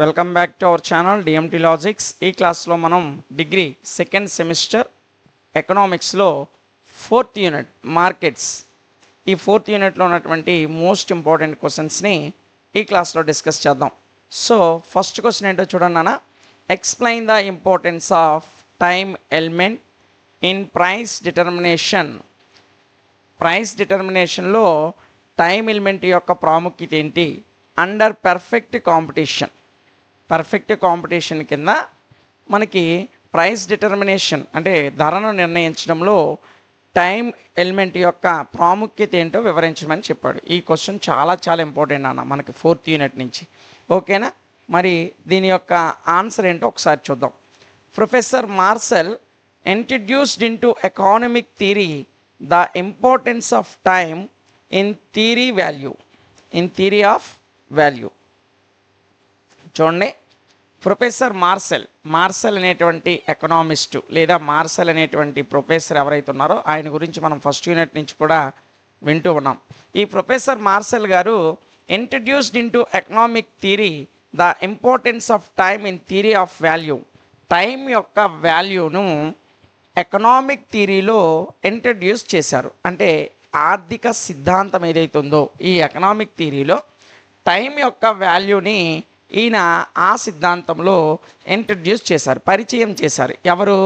Welcome back to our channel DMT logics. ఈ క్లాస్లో మనం డిగ్రీ సెకండ్ సెమిస్టర్ ఎకనామిక్స్లో 4th యూనిట్ మార్కెట్స్, ఈ 4th యూనిట్లో ఉన్నటువంటి మోస్ట్ ఇంపార్టెంట్ క్వశ్చన్స్ని ఈ క్లాస్లో డిస్కస్ చేద్దాం. సో ఫస్ట్ క్వశ్చన్ ఏంటో చూడండి నాన్న. Explain the importance of time element in price determination. Price డిటర్మినేషన్లో టైమ్ ఎలిమెంట్ యొక్క ప్రాముఖ్యత ఏంటి under perfect competition. Perfect competition కింద మనకి ప్రైస్ డిటర్మినేషన్ అంటే ధరను నిర్ణయించడంలో టైం ఎలిమెంట్ యొక్క ప్రాముఖ్యత ఏంటో వివరించమని చెప్పాడు. ఈ క్వశ్చన్ చాలా ఇంపార్టెంట్ అన్న మనకి 4th యూనిట్ నుంచి. ఓకేనా, మరి దీని యొక్క ఆన్సర్ ఏంటో ఒకసారి చూద్దాం. Professor Marcel introduced in to economic theory the importance of time in theory of value. చూడండి, ప్రొఫెసర్ మార్సెల్ అనేటువంటి ఎకనామిస్టు లేదా మార్సెల్ అనేటువంటి ప్రొఫెసర్ ఎవరైతే ఉన్నారో ఆయన గురించి మనం ఫస్ట్ యూనిట్ నుంచి కూడా వింటూ ఉన్నాం. ఈ ప్రొఫెసర్ మార్సెల్ గారు introduced in to economic theory the importance of time in theory of value. Time యొక్క వాల్యూను ఎకనామిక్ థియరీలో ఇంట్రడ్యూస్ చేశారు. అంటే ఆర్థిక సిద్ధాంతం ఏదైతే ఉందో ఈ ఎకనామిక్ థియరీలో టైం యొక్క వాల్యూని ఈయన ఆ సిద్ధాంతంలో ఇంట్రడ్యూస్ చేశారు, పరిచయం చేశారు. ఎవరు?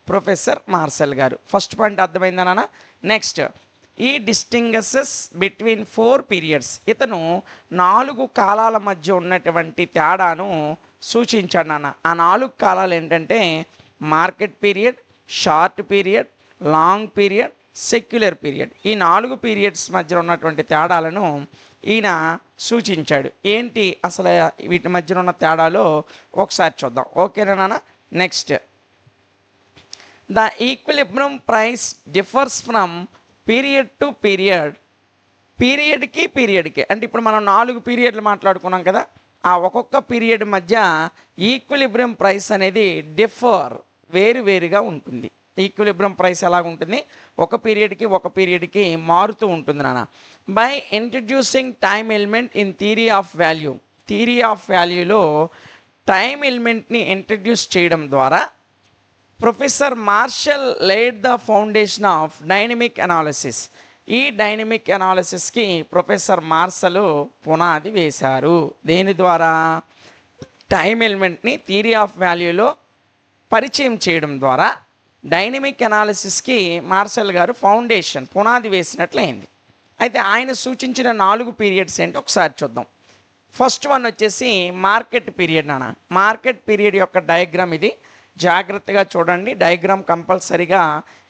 ప్రొఫెసర్ మార్సెల్ గారు. ఫస్ట్ పాయింట్ అర్థమైందనా? నెక్స్ట్, ఈ డిస్టింగసెస్ బిట్వీన్ 4 పీరియడ్స్. ఇతను 4 కాలాల మధ్య ఉన్నటువంటి తేడాను సూచించాడు నాన్న. ఆ 4 కాలాలు ఏంటంటే market period, short period, long period, secular period. ఈ 4 పీరియడ్స్ మధ్య ఉన్నటువంటి తేడాలను ఈయన సూచించాడు. ఏంటి అసలు వీటి మధ్యన ఉన్న తేడాలో ఒకసారి చూద్దాం. ఓకేనా నాన్న? Next, the equilibrium price differs from period to period. పీరియడ్కి అంటే ఇప్పుడు మనం 4 పీరియడ్లు మాట్లాడుకున్నాం కదా, ఆ ఒక్కొక్క పీరియడ్ మధ్య ఈక్విలిబ్రియం ప్రైస్ అనేది వేరుగా ఉంటుంది. ఈక్విలిబ్రియం ప్రైస్ ఎలాగ ఉంటుంది? ఒక పీరియడ్కి మారుతూ ఉంటుంది నాన్న. By introducing time element in theory of వాల్యూలో టైమ్ ఎలిమెంట్ని ఇంట్రడ్యూస్ చేయడం ద్వారా professor Marshall laid the foundation of dynamic analysis. ఈ డైనమిక్ అనాలిసిస్కి ప్రొఫెసర్ మార్షల్ పునాది వేశారు. దేని ద్వారా? టైమ్ ఎలిమెంట్ని థియరీ ఆఫ్ వాల్యూలో పరిచయం చేయడం ద్వారా డైనమిక్ అనాలిసిస్కి మార్షల్ గారు పునాది వేసినట్లయింది. అయితే ఆయన సూచించిన 4 పీరియడ్స్ ఏంటో ఒకసారి చూద్దాం. ఫస్ట్ వన్ వచ్చేసి మార్కెట్ పీరియడ్ నాన్న. మార్కెట్ పీరియడ్ యొక్క డయాగ్రామ్ ఇది. జాగ్రత్తగా చూడండి. డయాగ్రామ్ కంపల్సరీగా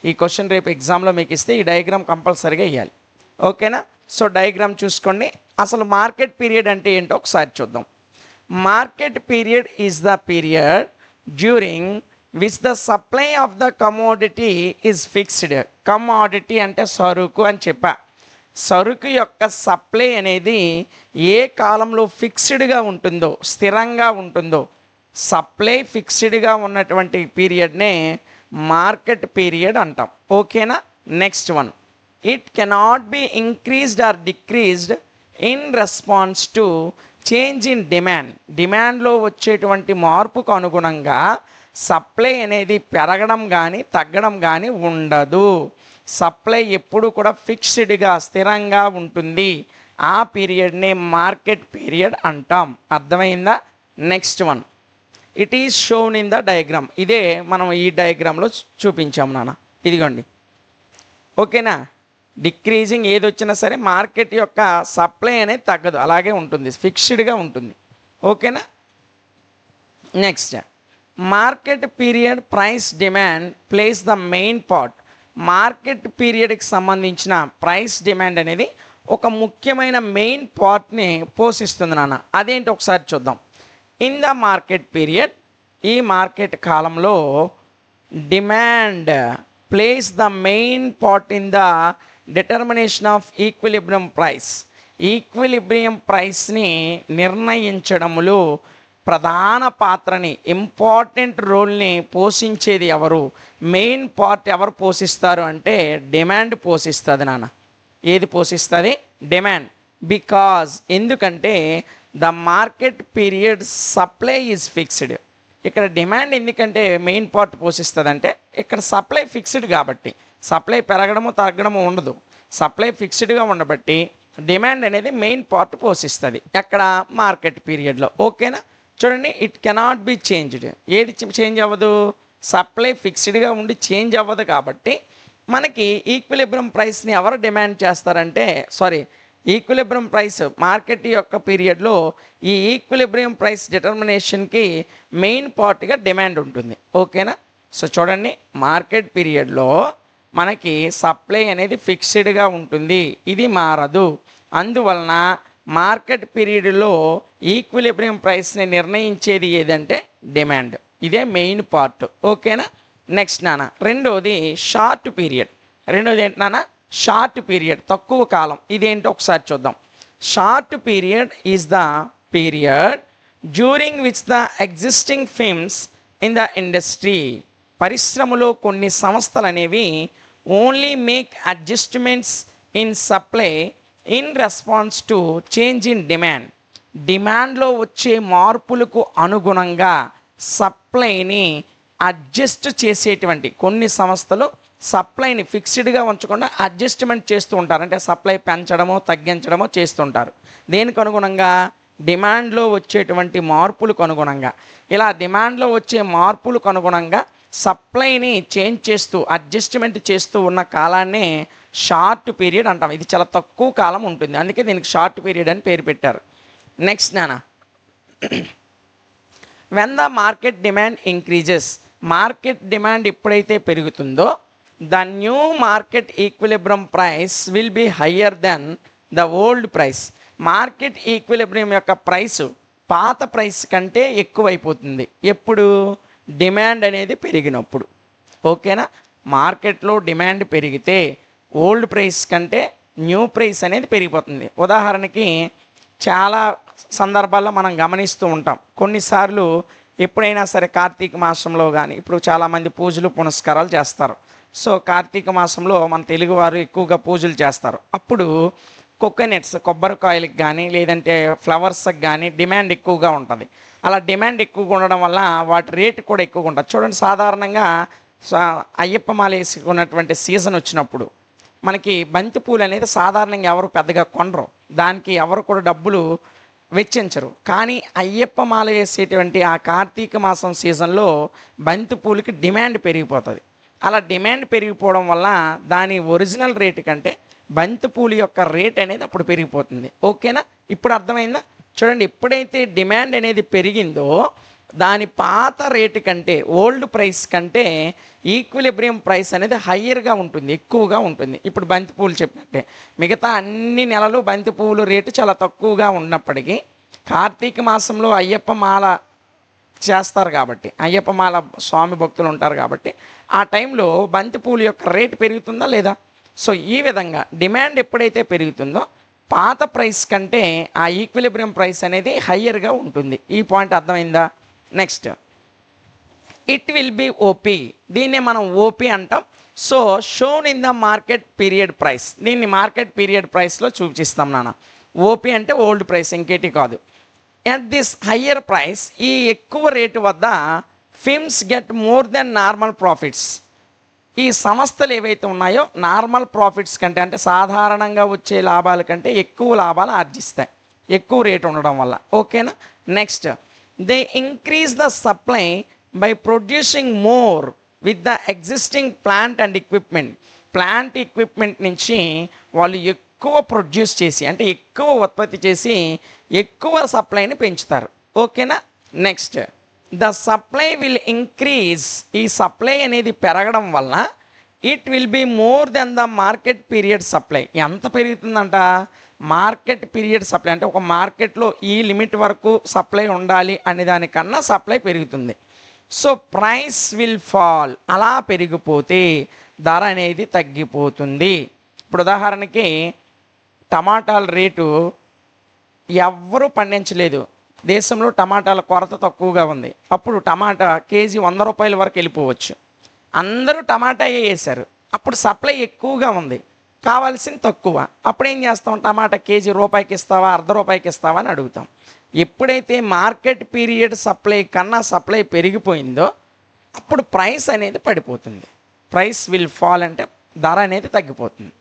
ఈ క్వశ్చన్ రేపు ఎగ్జామ్లో మీకు ఇస్తే ఈ డయాగ్రామ్ కంపల్సరీగా ఇవ్వాలి. ఓకేనా? సో డయాగ్రామ్ చూసుకోండి. అసలు మార్కెట్ పీరియడ్ అంటే ఏంటో ఒకసారి చూద్దాం. Market period is the period during which the supply of the commodity is fixed. Commodity అంటే సరుకు అని చెప్పా. సరుకు యొక్క సప్లై అనేది ఏ కాలంలో ఫిక్స్డ్గా ఉంటుందో, స్థిరంగా ఉంటుందో, సప్లై ఫిక్స్డ్గా ఉన్నటువంటి పీరియడ్నే మార్కెట్ పీరియడ్ అంటాం. ఓకేనా? Next one, it cannot be increased or decreased in response to change in డిమాండ్లో వచ్చేటువంటి మార్పుకు అనుగుణంగా సప్లై అనేది పెరగడం కానీ తగ్గడం కానీ ఉండదు. సప్లై ఎప్పుడు కూడా ఫిక్స్డ్గా స్థిరంగా ఉంటుంది. ఆ పీరియడ్ని మార్కెట్ పీరియడ్ అంటాం. అర్థమైందా? Next one, it is shown in the diagram. ఇదే మనం ఈ డయాగ్రామ్లో చూపించాము నాన్న. ఇదిగోండి. ఓకేనా? డిక్రీజింగ్ ఏది వచ్చినా సరే మార్కెట్ యొక్క సప్లై అనేది తగ్గదు, అలాగే ఉంటుంది, ఫిక్స్డ్గా ఉంటుంది. ఓకేనా? Next, market period price demand plays the main part. Market పీరియడ్కి సంబంధించిన ప్రైస్ డిమాండ్ అనేది ఒక ముఖ్యమైన మెయిన్ పార్ట్ని పోషిస్తుంది నాన్న. అదేంటి ఒకసారి చూద్దాం. ఇన్ ద మార్కెట్ పీరియడ్, ఈ మార్కెట్ కాలంలో demand plays the main part in the determination of equilibrium price. Equilibrium ప్రైస్ని నిర్ణయించడంలో ప్రధాన పాత్రని, ఇంపార్టెంట్ రోల్ని పోషించేది ఎవరు? మెయిన్ పార్ట్ ఎవరు పోషిస్తారు అంటే డిమాండ్ పోషిస్తుంది నాన్న. ఏది పోషిస్తుంది? డిమాండ్. బికాజ్ ఎందుకంటే the market period supply is fixed. ఇక్కడ డిమాండ్ ఎందుకంటే మెయిన్ పార్ట్ పోషిస్తుందంటే ఇక్కడ సప్లై ఫిక్స్డ్ కాబట్టి సప్లై పెరగడము తగ్గడము ఉండదు. సప్లై ఫిక్స్డ్గా ఉండబట్టి డిమాండ్ అనేది మెయిన్ పార్ట్ పోషిస్తుంది ఎక్కడ మార్కెట్ పీరియడ్లో. ఓకేనా, చూడండి, ఇట్ కెనాట్ బి చేంజ్డ్. ఏది చేంజ్ అవ్వదు? సప్లై ఫిక్స్డ్గా ఉండి చేంజ్ అవ్వదు కాబట్టి మనకి ఈక్విలిబ్రియం ప్రైస్ని ఎవరు డిమాండ్ చేస్తారంటే ఈక్విలిబ్రియం ప్రైస్ మార్కెట్ యొక్క పీరియడ్లో ఈ ఈక్విలిబ్రియం ప్రైస్ డిటర్మినేషన్కి మెయిన్ పార్ట్గా డిమాండ్ ఉంటుంది. ఓకేనా, సో చూడండి, మార్కెట్ పీరియడ్లో మనకి సప్లై అనేది ఫిక్స్డ్గా ఉంటుంది, ఇది మారదు. అందువలన మార్కెట్ పీరియడ్లో ఈక్విలిబ్రియం ప్రైస్ని నిర్ణయించేది ఏదంటే డిమాండ్. ఇదే మెయిన్ పార్ట్. ఓకేనా, నెక్స్ట్ నాన్న రెండోది షార్ట్ పీరియడ్. రెండోది ఏంటి నాన్న? షార్ట్ పీరియడ్, తక్కువ కాలం. ఇదేంటో ఒకసారి చూద్దాం. Short period is the period during which the existing firms in the industry. పరిశ్రమలో కొన్ని సంస్థలు అనేవి only make adjustments in supply in response to change in demand. డిమాండ్లో వచ్చే మార్పులకు అనుగుణంగా సప్లైని అడ్జస్ట్ చేసేటువంటి కొన్ని సంస్థలు సప్లైని ఫిక్స్డ్గా ఉంచకుండా అడ్జస్ట్మెంట్ చేస్తూ ఉంటారు. అంటే సప్లై పెంచడమో తగ్గించడమో చేస్తుంటారు. దేనికి అనుగుణంగా? డిమాండ్లో వచ్చేటువంటి మార్పులకు అనుగుణంగా. ఇలా డిమాండ్లో వచ్చే మార్పులకు అనుగుణంగా సప్లైని చేంజ్ చేస్తూ అడ్జస్ట్మెంట్ చేస్తూ ఉన్న కాలాన్నే షార్ట్ పీరియడ్ అంటాం. ఇది చాలా తక్కువ కాలం ఉంటుంది, అందుకే దీనికి షార్ట్ పీరియడ్ అని పేరు పెట్టారు. నెక్స్ట్ నాన్న, when the market demand increases. Market demand ఎప్పుడైతే పెరుగుతుందో the new market equilibrium price will be higher than the old price. Market equilibrium యొక్క ప్రైస్ పాత ప్రైస్ కంటే ఎక్కువైపోతుంది. ఎప్పుడు? డిమాండ్ అనేది పెరిగినప్పుడు. ఓకేనా, మార్కెట్లో డిమాండ్ పెరిగితే ఓల్డ్ ప్రైస్ కంటే న్యూ ప్రైస్ అనేది పెరిగిపోతుంది. ఉదాహరణకి చాలా సందర్భాల్లో మనం గమనిస్తూ ఉంటాం. కొన్నిసార్లు ఎప్పుడైనా సరే కార్తీక మాసంలో కానీ, ఇప్పుడు చాలామంది పూజలు పునస్కారాలు చేస్తారు. సో కార్తీక మాసంలో మన తెలుగువారు ఎక్కువగా పూజలు చేస్తారు. అప్పుడు కోకోనట్స్, కొబ్బరికాయలకు కానీ లేదంటే ఫ్లవర్స్కి కానీ డిమాండ్ ఎక్కువగా ఉంటుంది. అలా డిమాండ్ ఎక్కువగా ఉండడం వల్ల వాటి రేటు కూడా ఎక్కువగా ఉంటుంది. చూడండి, సాధారణంగా అయ్యప్ప మాల వేసుకున్నటువంటి సీజన్ వచ్చినప్పుడు మనకి బంతి పూలు అనేది సాధారణంగా ఎవరు పెద్దగా కొనరు, దానికి ఎవరు కూడా డబ్బులు వెచ్చించరు. కానీ అయ్యప్ప మాల వేసేటువంటి ఆ కార్తీక మాసం సీజన్లో బంతి పూలకి డిమాండ్ పెరిగిపోతుంది. అలా డిమాండ్ పెరిగిపోవడం వల్ల దాని ఒరిజినల్ రేటు కంటే బంతి పూలు యొక్క రేట్ అనేది అప్పుడు పెరిగిపోతుంది. ఓకేనా, ఇప్పుడు అర్థమైందా? చూడండి, ఎప్పుడైతే డిమాండ్ అనేది పెరిగిందో దాని పాత రేటు కంటే ఓల్డ్ ప్రైస్ కంటే ఈక్విలిబ్రియం ప్రైస్ అనేది హయ్యర్గా ఉంటుంది, ఎక్కువగా ఉంటుంది. ఇప్పుడు బంతిపూలు చెప్పినట్టే మిగతా అన్ని నెలలు బంతిపూలు రేటు చాలా తక్కువగా ఉన్నప్పటికీ కార్తీక మాసంలో అయ్యప్ప మాల చేస్తారు కాబట్టి, అయ్యప్ప మాల స్వామి భక్తులు ఉంటారు కాబట్టి ఆ టైంలో బంతిపూలు యొక్క రేటు పెరుగుతుందా లేదా? సో ఈ విధంగా డిమాండ్ ఎప్పుడైతే పెరుగుతుందో పాత ప్రైస్ కంటే ఆ ఈక్విలిబ్రియం ప్రైస్ అనేది హయ్యర్గా ఉంటుంది. ఈ పాయింట్ అర్థమైందా? Next, it will be OP. దీన్నే మనం ఓపీ అంటాం. So shown in the market period price. దీన్ని మార్కెట్ పీరియడ్ ప్రైస్లో చూపిస్తాం నాన్న. ఓపీ అంటే ఓల్డ్ ప్రైస్, ఇంకేటి కాదు. ఎట్ దిస్ హయ్యర్ ప్రైస్, ఈ ఎక్కువ రేటు వద్ద firms get more than normal profits. ఈ సంస్థలు ఏవైతే ఉన్నాయో నార్మల్ ప్రాఫిట్స్ కంటే, అంటే సాధారణంగా వచ్చే లాభాల కంటే ఎక్కువ లాభాలు ఆర్జిస్తాయి ఎక్కువ రేటు ఉండడం వల్ల. ఓకేనా, next, they increase the supply by producing more with the existing plant and equipment. Plant equipment నుంచి వాళ్ళు ఎక్కువ ప్రొడ్యూస్ చేసి, అంటే ఎక్కువ ఉత్పత్తి చేసి ఎక్కువ సప్లైని పెంచుతారు. ఓకేనా, next, the supply will increase. ఈ సప్లై అనేది పెరగడం వల్ల it will be more than the market period supply. ఎంత పెరుగుతుందంట? మార్కెట్ పీరియడ్ సప్లై అంటే ఒక మార్కెట్లో ఈ లిమిట్ వరకు సప్లై ఉండాలి అనే దానికన్నా సప్లై పెరుగుతుంది. So price will fall. అలా పెరిగిపోతే ధర అనేది తగ్గిపోతుంది. ఇప్పుడు ఉదాహరణకి టమాటాల రేటు ఎవ్వరూ పండించలేదు, దేశంలో టమాటాల కొరత తక్కువగా ఉంది. అప్పుడు టమాటా కేజీ 100 రూపాయల వరకు వెళ్ళిపోవచ్చు. అందరూ టమాటా వేసారు, అప్పుడు సప్లై ఎక్కువగా ఉంది, కావాల్సింది తక్కువ. అప్పుడు ఏం చేస్తాం? టమాటా కేజీ రూపాయికి ఇస్తావా, అర్ధ రూపాయికి ఇస్తావా అని అడుగుతాం. ఎప్పుడైతే మార్కెట్ పీరియడ్ సప్లై కన్నా సప్లై పెరిగిపోయిందో అప్పుడు ప్రైస్ అనేది పడిపోతుంది. ప్రైస్ విల్ ఫాల్ అంటే ధర అనేది తగ్గిపోతుంది.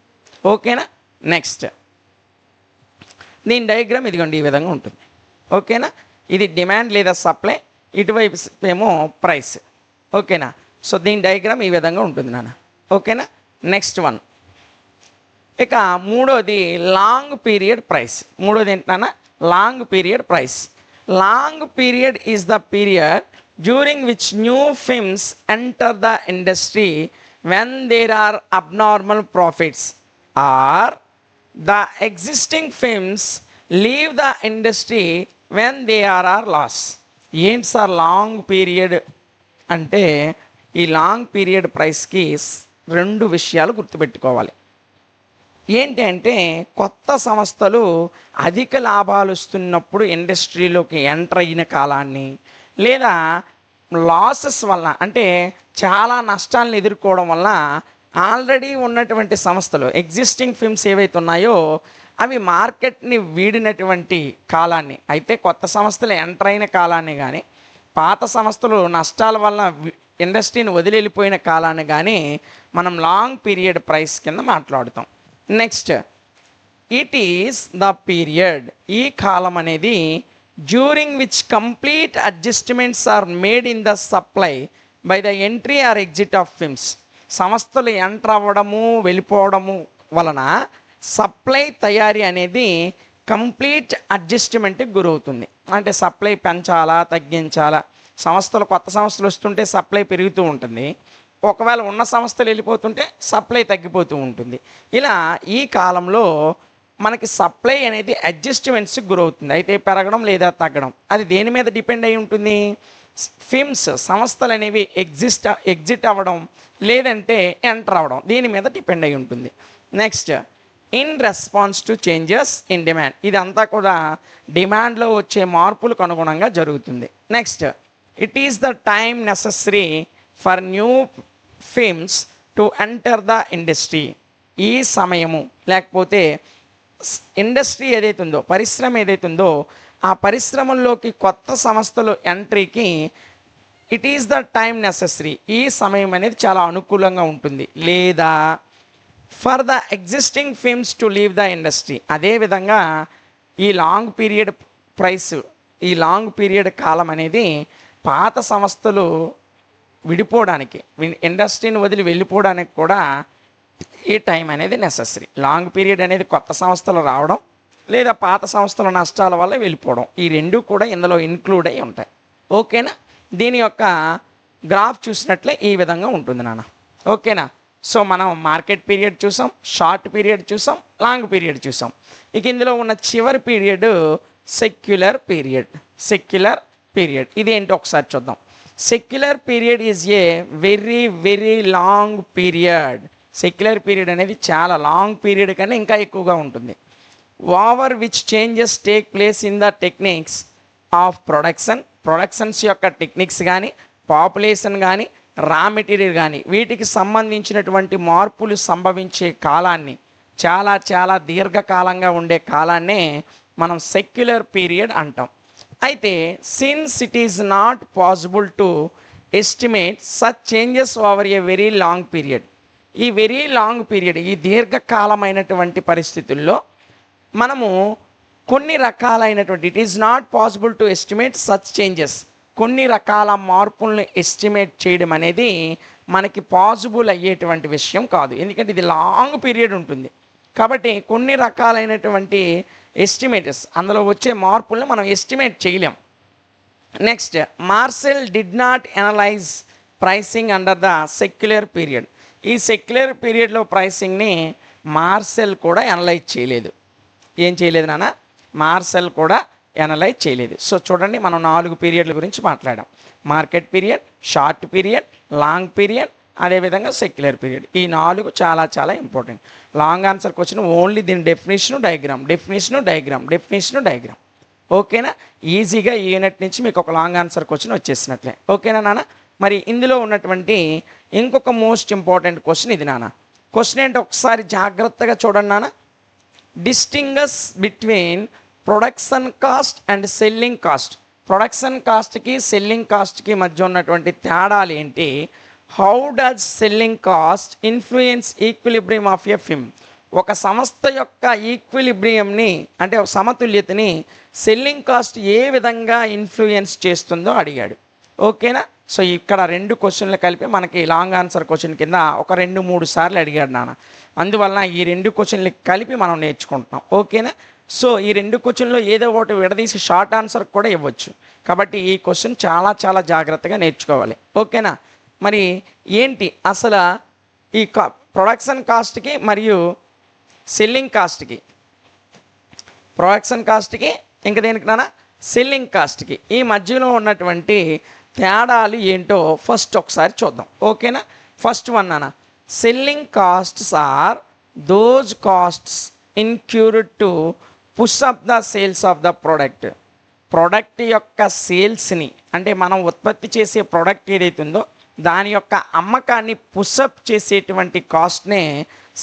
ఓకేనా. నెక్స్ట్ దీని డయాగ్రామ్ ఇదిగోండి ఈ విధంగా ఉంటుంది. ఓకేనా. ఇది డిమాండ్ లేదా సప్లై, ఇటువైపు ఏమో ప్రైస్. ఓకేనా. సో దీని డయాగ్రామ్ ఈ విధంగా ఉంటుంది నాన్న. ఓకేనా. నెక్స్ట్ వన్, ఇక మూడోది లాంగ్ పీరియడ్ ప్రైస్. మూడోది ఏంటన్నా long period price. Long period is the period during which new films enter the industry when there are abnormal profits or the existing films leave the industry when they are loss. ఏంటి sir long period అంటే, ఈ long period ప్రైస్కి రెండు విషయాలు గుర్తుపెట్టుకోవాలి. ఏంటి అంటే కొత్త సంస్థలు అధిక లాభాలు వస్తున్నప్పుడు ఇండస్ట్రీలోకి ఎంటర్ అయిన కాలాన్ని, లేదా లాసెస్ వల్ల అంటే చాలా నష్టాలను ఎదుర్కోవడం వల్ల ఆల్రెడీ ఉన్నటువంటి సంస్థలు ఎగ్జిస్టింగ్ ఫిల్మ్స్ ఏవైతే ఉన్నాయో అవి మార్కెట్ని వీడినటువంటి కాలాన్ని, అయితే కొత్త సంస్థలు ఎంటర్ అయిన కాలాన్ని కానీ, పాత సంస్థలు నష్టాల వల్ల ఇండస్ట్రీని వదిలి వెళ్ళిపోయిన కాలాన్ని కానీ మనం లాంగ్ పీరియడ్ ప్రైస్ కింద మాట్లాడుతాం. Next, it is the period, ఈ కాలం అనేది during which complete adjustments are made in the supply by the entry or exit of firms. సంస్థలు ఎంటర్ అవ్వడము వెళ్ళిపోవడము వలన సప్లై తయారీ అనేది కంప్లీట్ అడ్జస్ట్మెంట్కి గురవుతుంది. అంటే సప్లై పెంచాలా తగ్గించాలా, సంస్థలు కొత్త సంస్థలు వస్తుంటే సప్లై పెరుగుతూ ఉంటుంది, ఒకవేళ ఉన్న సంస్థలు వెళ్ళిపోతుంటే సప్లై తగ్గిపోతూ ఉంటుంది. ఇలా ఈ కాలంలో మనకి సప్లై అనేది అడ్జస్ట్మెంట్స్కి గురవుతుంది. అయితే పెరగడం లేదా తగ్గడం అది దేని మీద డిపెండ్ అయి ఉంటుంది? ఫిల్మ్స్ సంస్థలు అనేవి ఎగ్జిట్ అవ్వడం లేదంటే ఎంటర్ అవ్వడం దీని మీద డిపెండ్ అయి ఉంటుంది. Next, in response to changes in demand, ఇదంతా కూడా డిమాండ్లో వచ్చే మార్పులకు అనుగుణంగా జరుగుతుంది. Next, it is the time necessary for new films to enter the industry. ఈ సమయము లేకపోతే ఇండస్ట్రీ ఏదైతే ఉందో, పరిశ్రమ ఏదైతే ఉందో ఆ పరిశ్రమల్లోకి కొత్త సంస్థలు ఎంట్రీకి it is the time necessary, ఈ సమయం అనేది చాలా అనుకూలంగా ఉంటుంది. లేదా for the existing films to leave the industry. అదేవిధంగా ఈ లాంగ్ పీరియడ్ ప్రైస్, ఈ లాంగ్ పీరియడ్ కాలం అనేది పాత సంస్థలు విడిపోవడానికి, ఇండస్ట్రీని వదిలి వెళ్ళిపోవడానికి కూడా ఈ టైం అనేది నెసెసరీ. లాంగ్ పీరియడ్ అనేది కొత్త సంస్థలు రావడం లేదా పాత సంస్థల నష్టాల వల్ల వెళ్ళిపోవడం, ఈ రెండు కూడా ఇందులో ఇన్క్లూడ్ అయి ఉంటాయి. ఓకేనా. దీని యొక్క గ్రాఫ్ చూసినట్లే ఈ విధంగా ఉంటుంది నాన్న. ఓకేనా. సో మనం మార్కెట్ పీరియడ్ చూసాం, షార్ట్ పీరియడ్ చూసాం, లాంగ్ పీరియడ్ చూసాం. ఇక ఇందులో ఉన్న చివరి period secular period. Secular period ఇది ఏంటో ఒకసారి చూద్దాం. Secular period is a very very long period. Secular period అనేది చాలా లాంగ్ పీరియడ్ కన్నా ఇంకా ఎక్కువగా ఉంటుంది. Over which changes take place in the techniques of productions యొక్క టెక్నిక్స్ కానీ, పాపులేషన్ కానీ, రా మెటీరియల్ కానీ వీటికి సంబంధించినటువంటి మార్పులు సంభవించే కాలాన్ని, చాలా చాలా దీర్ఘకాలంగా ఉండే కాలాన్నే మనం సెక్యులర్ పీరియడ్ అంటాం. అయితే since it is not possible to estimate such changes over a very long period. ఈ వెరీ లాంగ్ పీరియడ్, ఈ దీర్ఘకాలమైనటువంటి పరిస్థితుల్లో మనము కొన్ని రకాలైనటువంటి it is not possible to estimate such changes, కొన్ని రకాల మార్పులను ఎస్టిమేట్ చేయడం అనేది మనకి పాసిబుల్ అయ్యేటువంటి విషయం కాదు. ఎందుకంటే ఇది లాంగ్ పీరియడ్ ఉంటుంది కాబట్టి కొన్ని రకాలైనటువంటి ఎస్టిమేటర్స్ అందులో వచ్చే మార్పులను మనం ఎస్టిమేట్ చేయలేం. Next, Marcel did not analyse pricing under the secular period. ఈ సెక్యులర్ పీరియడ్లో ప్రైసింగ్ని మార్సెల్ కూడా అనలైజ్ చేయలేదు. ఏం చేయలేదు నాన్న? మార్సెల్ కూడా అనలైజ్ చేయలేదు. సో చూడండి, మనం 4 పీరియడ్ల గురించి మాట్లాడాం. Market period, short period, long period, అదేవిధంగా సెక్యులర్ పీరియడ్. ఈ 4 చాలా చాలా important. Long answer question only దీని డెఫినేషను డయాగ్రామ్. ఓకేనా. ఈజీగా ఈ యూనిట్ నుంచి మీకు ఒక లాంగ్ ఆన్సర్ క్వశ్చన్ వచ్చేసినట్లే. ఓకేనా నాన్న. మరి ఇందులో ఉన్నటువంటి ఇంకొక మోస్ట్ ఇంపార్టెంట్ క్వశ్చన్ ఇది నాన్న. క్వశ్చన్ ఏంటో ఒకసారి జాగ్రత్తగా చూడండి నాన్న. Distinguish between production cost and selling cost. Production కాస్ట్కి సెల్లింగ్ కాస్ట్కి మధ్య ఉన్నటువంటి తేడాలు ఏంటి? How does selling cost influence equilibrium of a film? ఒక సంస్థ యొక్క ఈక్విలిబ్రియంని అంటే ఒక సమతుల్యతని సెల్లింగ్ కాస్ట్ ఏ విధంగా ఇన్ఫ్లుయెన్స్ చేస్తుందో అడిగాడు. ఓకేనా? సో ఇక్కడ 2 క్వశ్చన్లు కలిపి మనకి లాంగ్ ఆన్సర్ క్వశ్చన్ కింద ఒక 2-3 సార్లు అడిగాడు నాన్న. అందువలన ఈ 2 క్వశ్చన్లు కలిపి మనం నేర్చుకుంటున్నాం. ఓకేనా? సో ఈ 2 క్వశ్చన్లో ఏదో ఒకటి విడదీసి షార్ట్ ఆన్సర్ కూడా ఇవ్వచ్చు. కాబట్టి ఈ క్వశ్చన్ చాలా చాలా జాగ్రత్తగా నేర్చుకోవాలి. ఓకేనా? మరి ఏంటి అసలు ఈ ప్రొడక్షన్ కాస్ట్కి మరియు సెల్లింగ్ కాస్ట్కి, ప్రొడక్షన్ కాస్ట్కి ఇంకా దేనికి నాన్న సెల్లింగ్ కాస్ట్కి ఈ మధ్యలో ఉన్నటువంటి తేడాలు ఏంటో ఫస్ట్ ఒకసారి చూద్దాం. ఓకేనా? ఫస్ట్ వన్ నాన్న, selling costs are those costs incurred to push up the sales of the product. Product యొక్క సేల్స్ని అంటే మనం ఉత్పత్తి చేసే ప్రోడక్ట్ ఏదైతే ఉందో దాని యొక్క అమ్మకాన్ని పుషప్ చేసేటువంటి కాస్ట్నే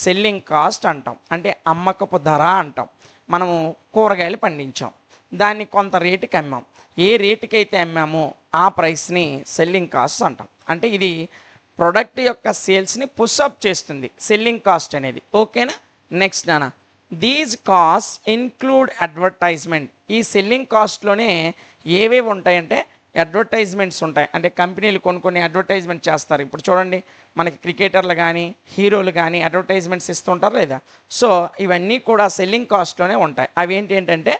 సెల్లింగ్ కాస్ట్ అంటాం. అంటే అమ్మకపు ధర అంటాం. మనము కూరగాయలు పండించాం, దాన్ని కొంత రేటుకి అమ్మాం, ఏ రేటుకి అయితే అమ్మామో ఆ ప్రైస్ని సెల్లింగ్ కాస్ట్ అంటాం. అంటే ఇది ప్రోడక్ట్ యొక్క సేల్స్ని పుషప్ చేస్తుంది సెల్లింగ్ కాస్ట్ అనేది. ఓకేనా? నెక్స్ట్ నాన్న, దీస్ కాస్ట్ ఇన్క్లూడ్ అడ్వర్టైజ్మెంట్. ఈ సెల్లింగ్ కాస్ట్లోనే ఏవేవి ఉంటాయంటే అడ్వర్టైజ్మెంట్స్ ఉంటాయి. అంటే కంపెనీలు కొన్ని అడ్వర్టైజ్మెంట్ చేస్తారు. ఇప్పుడు చూడండి, మనకి క్రికెటర్లు కానీ హీరోలు కానీ అడ్వర్టైజ్మెంట్స్ ఇస్తుంటారు లేదా? సో ఇవన్నీ కూడా సెల్లింగ్ కాస్ట్లోనే ఉంటాయి. అవి ఏంటంటే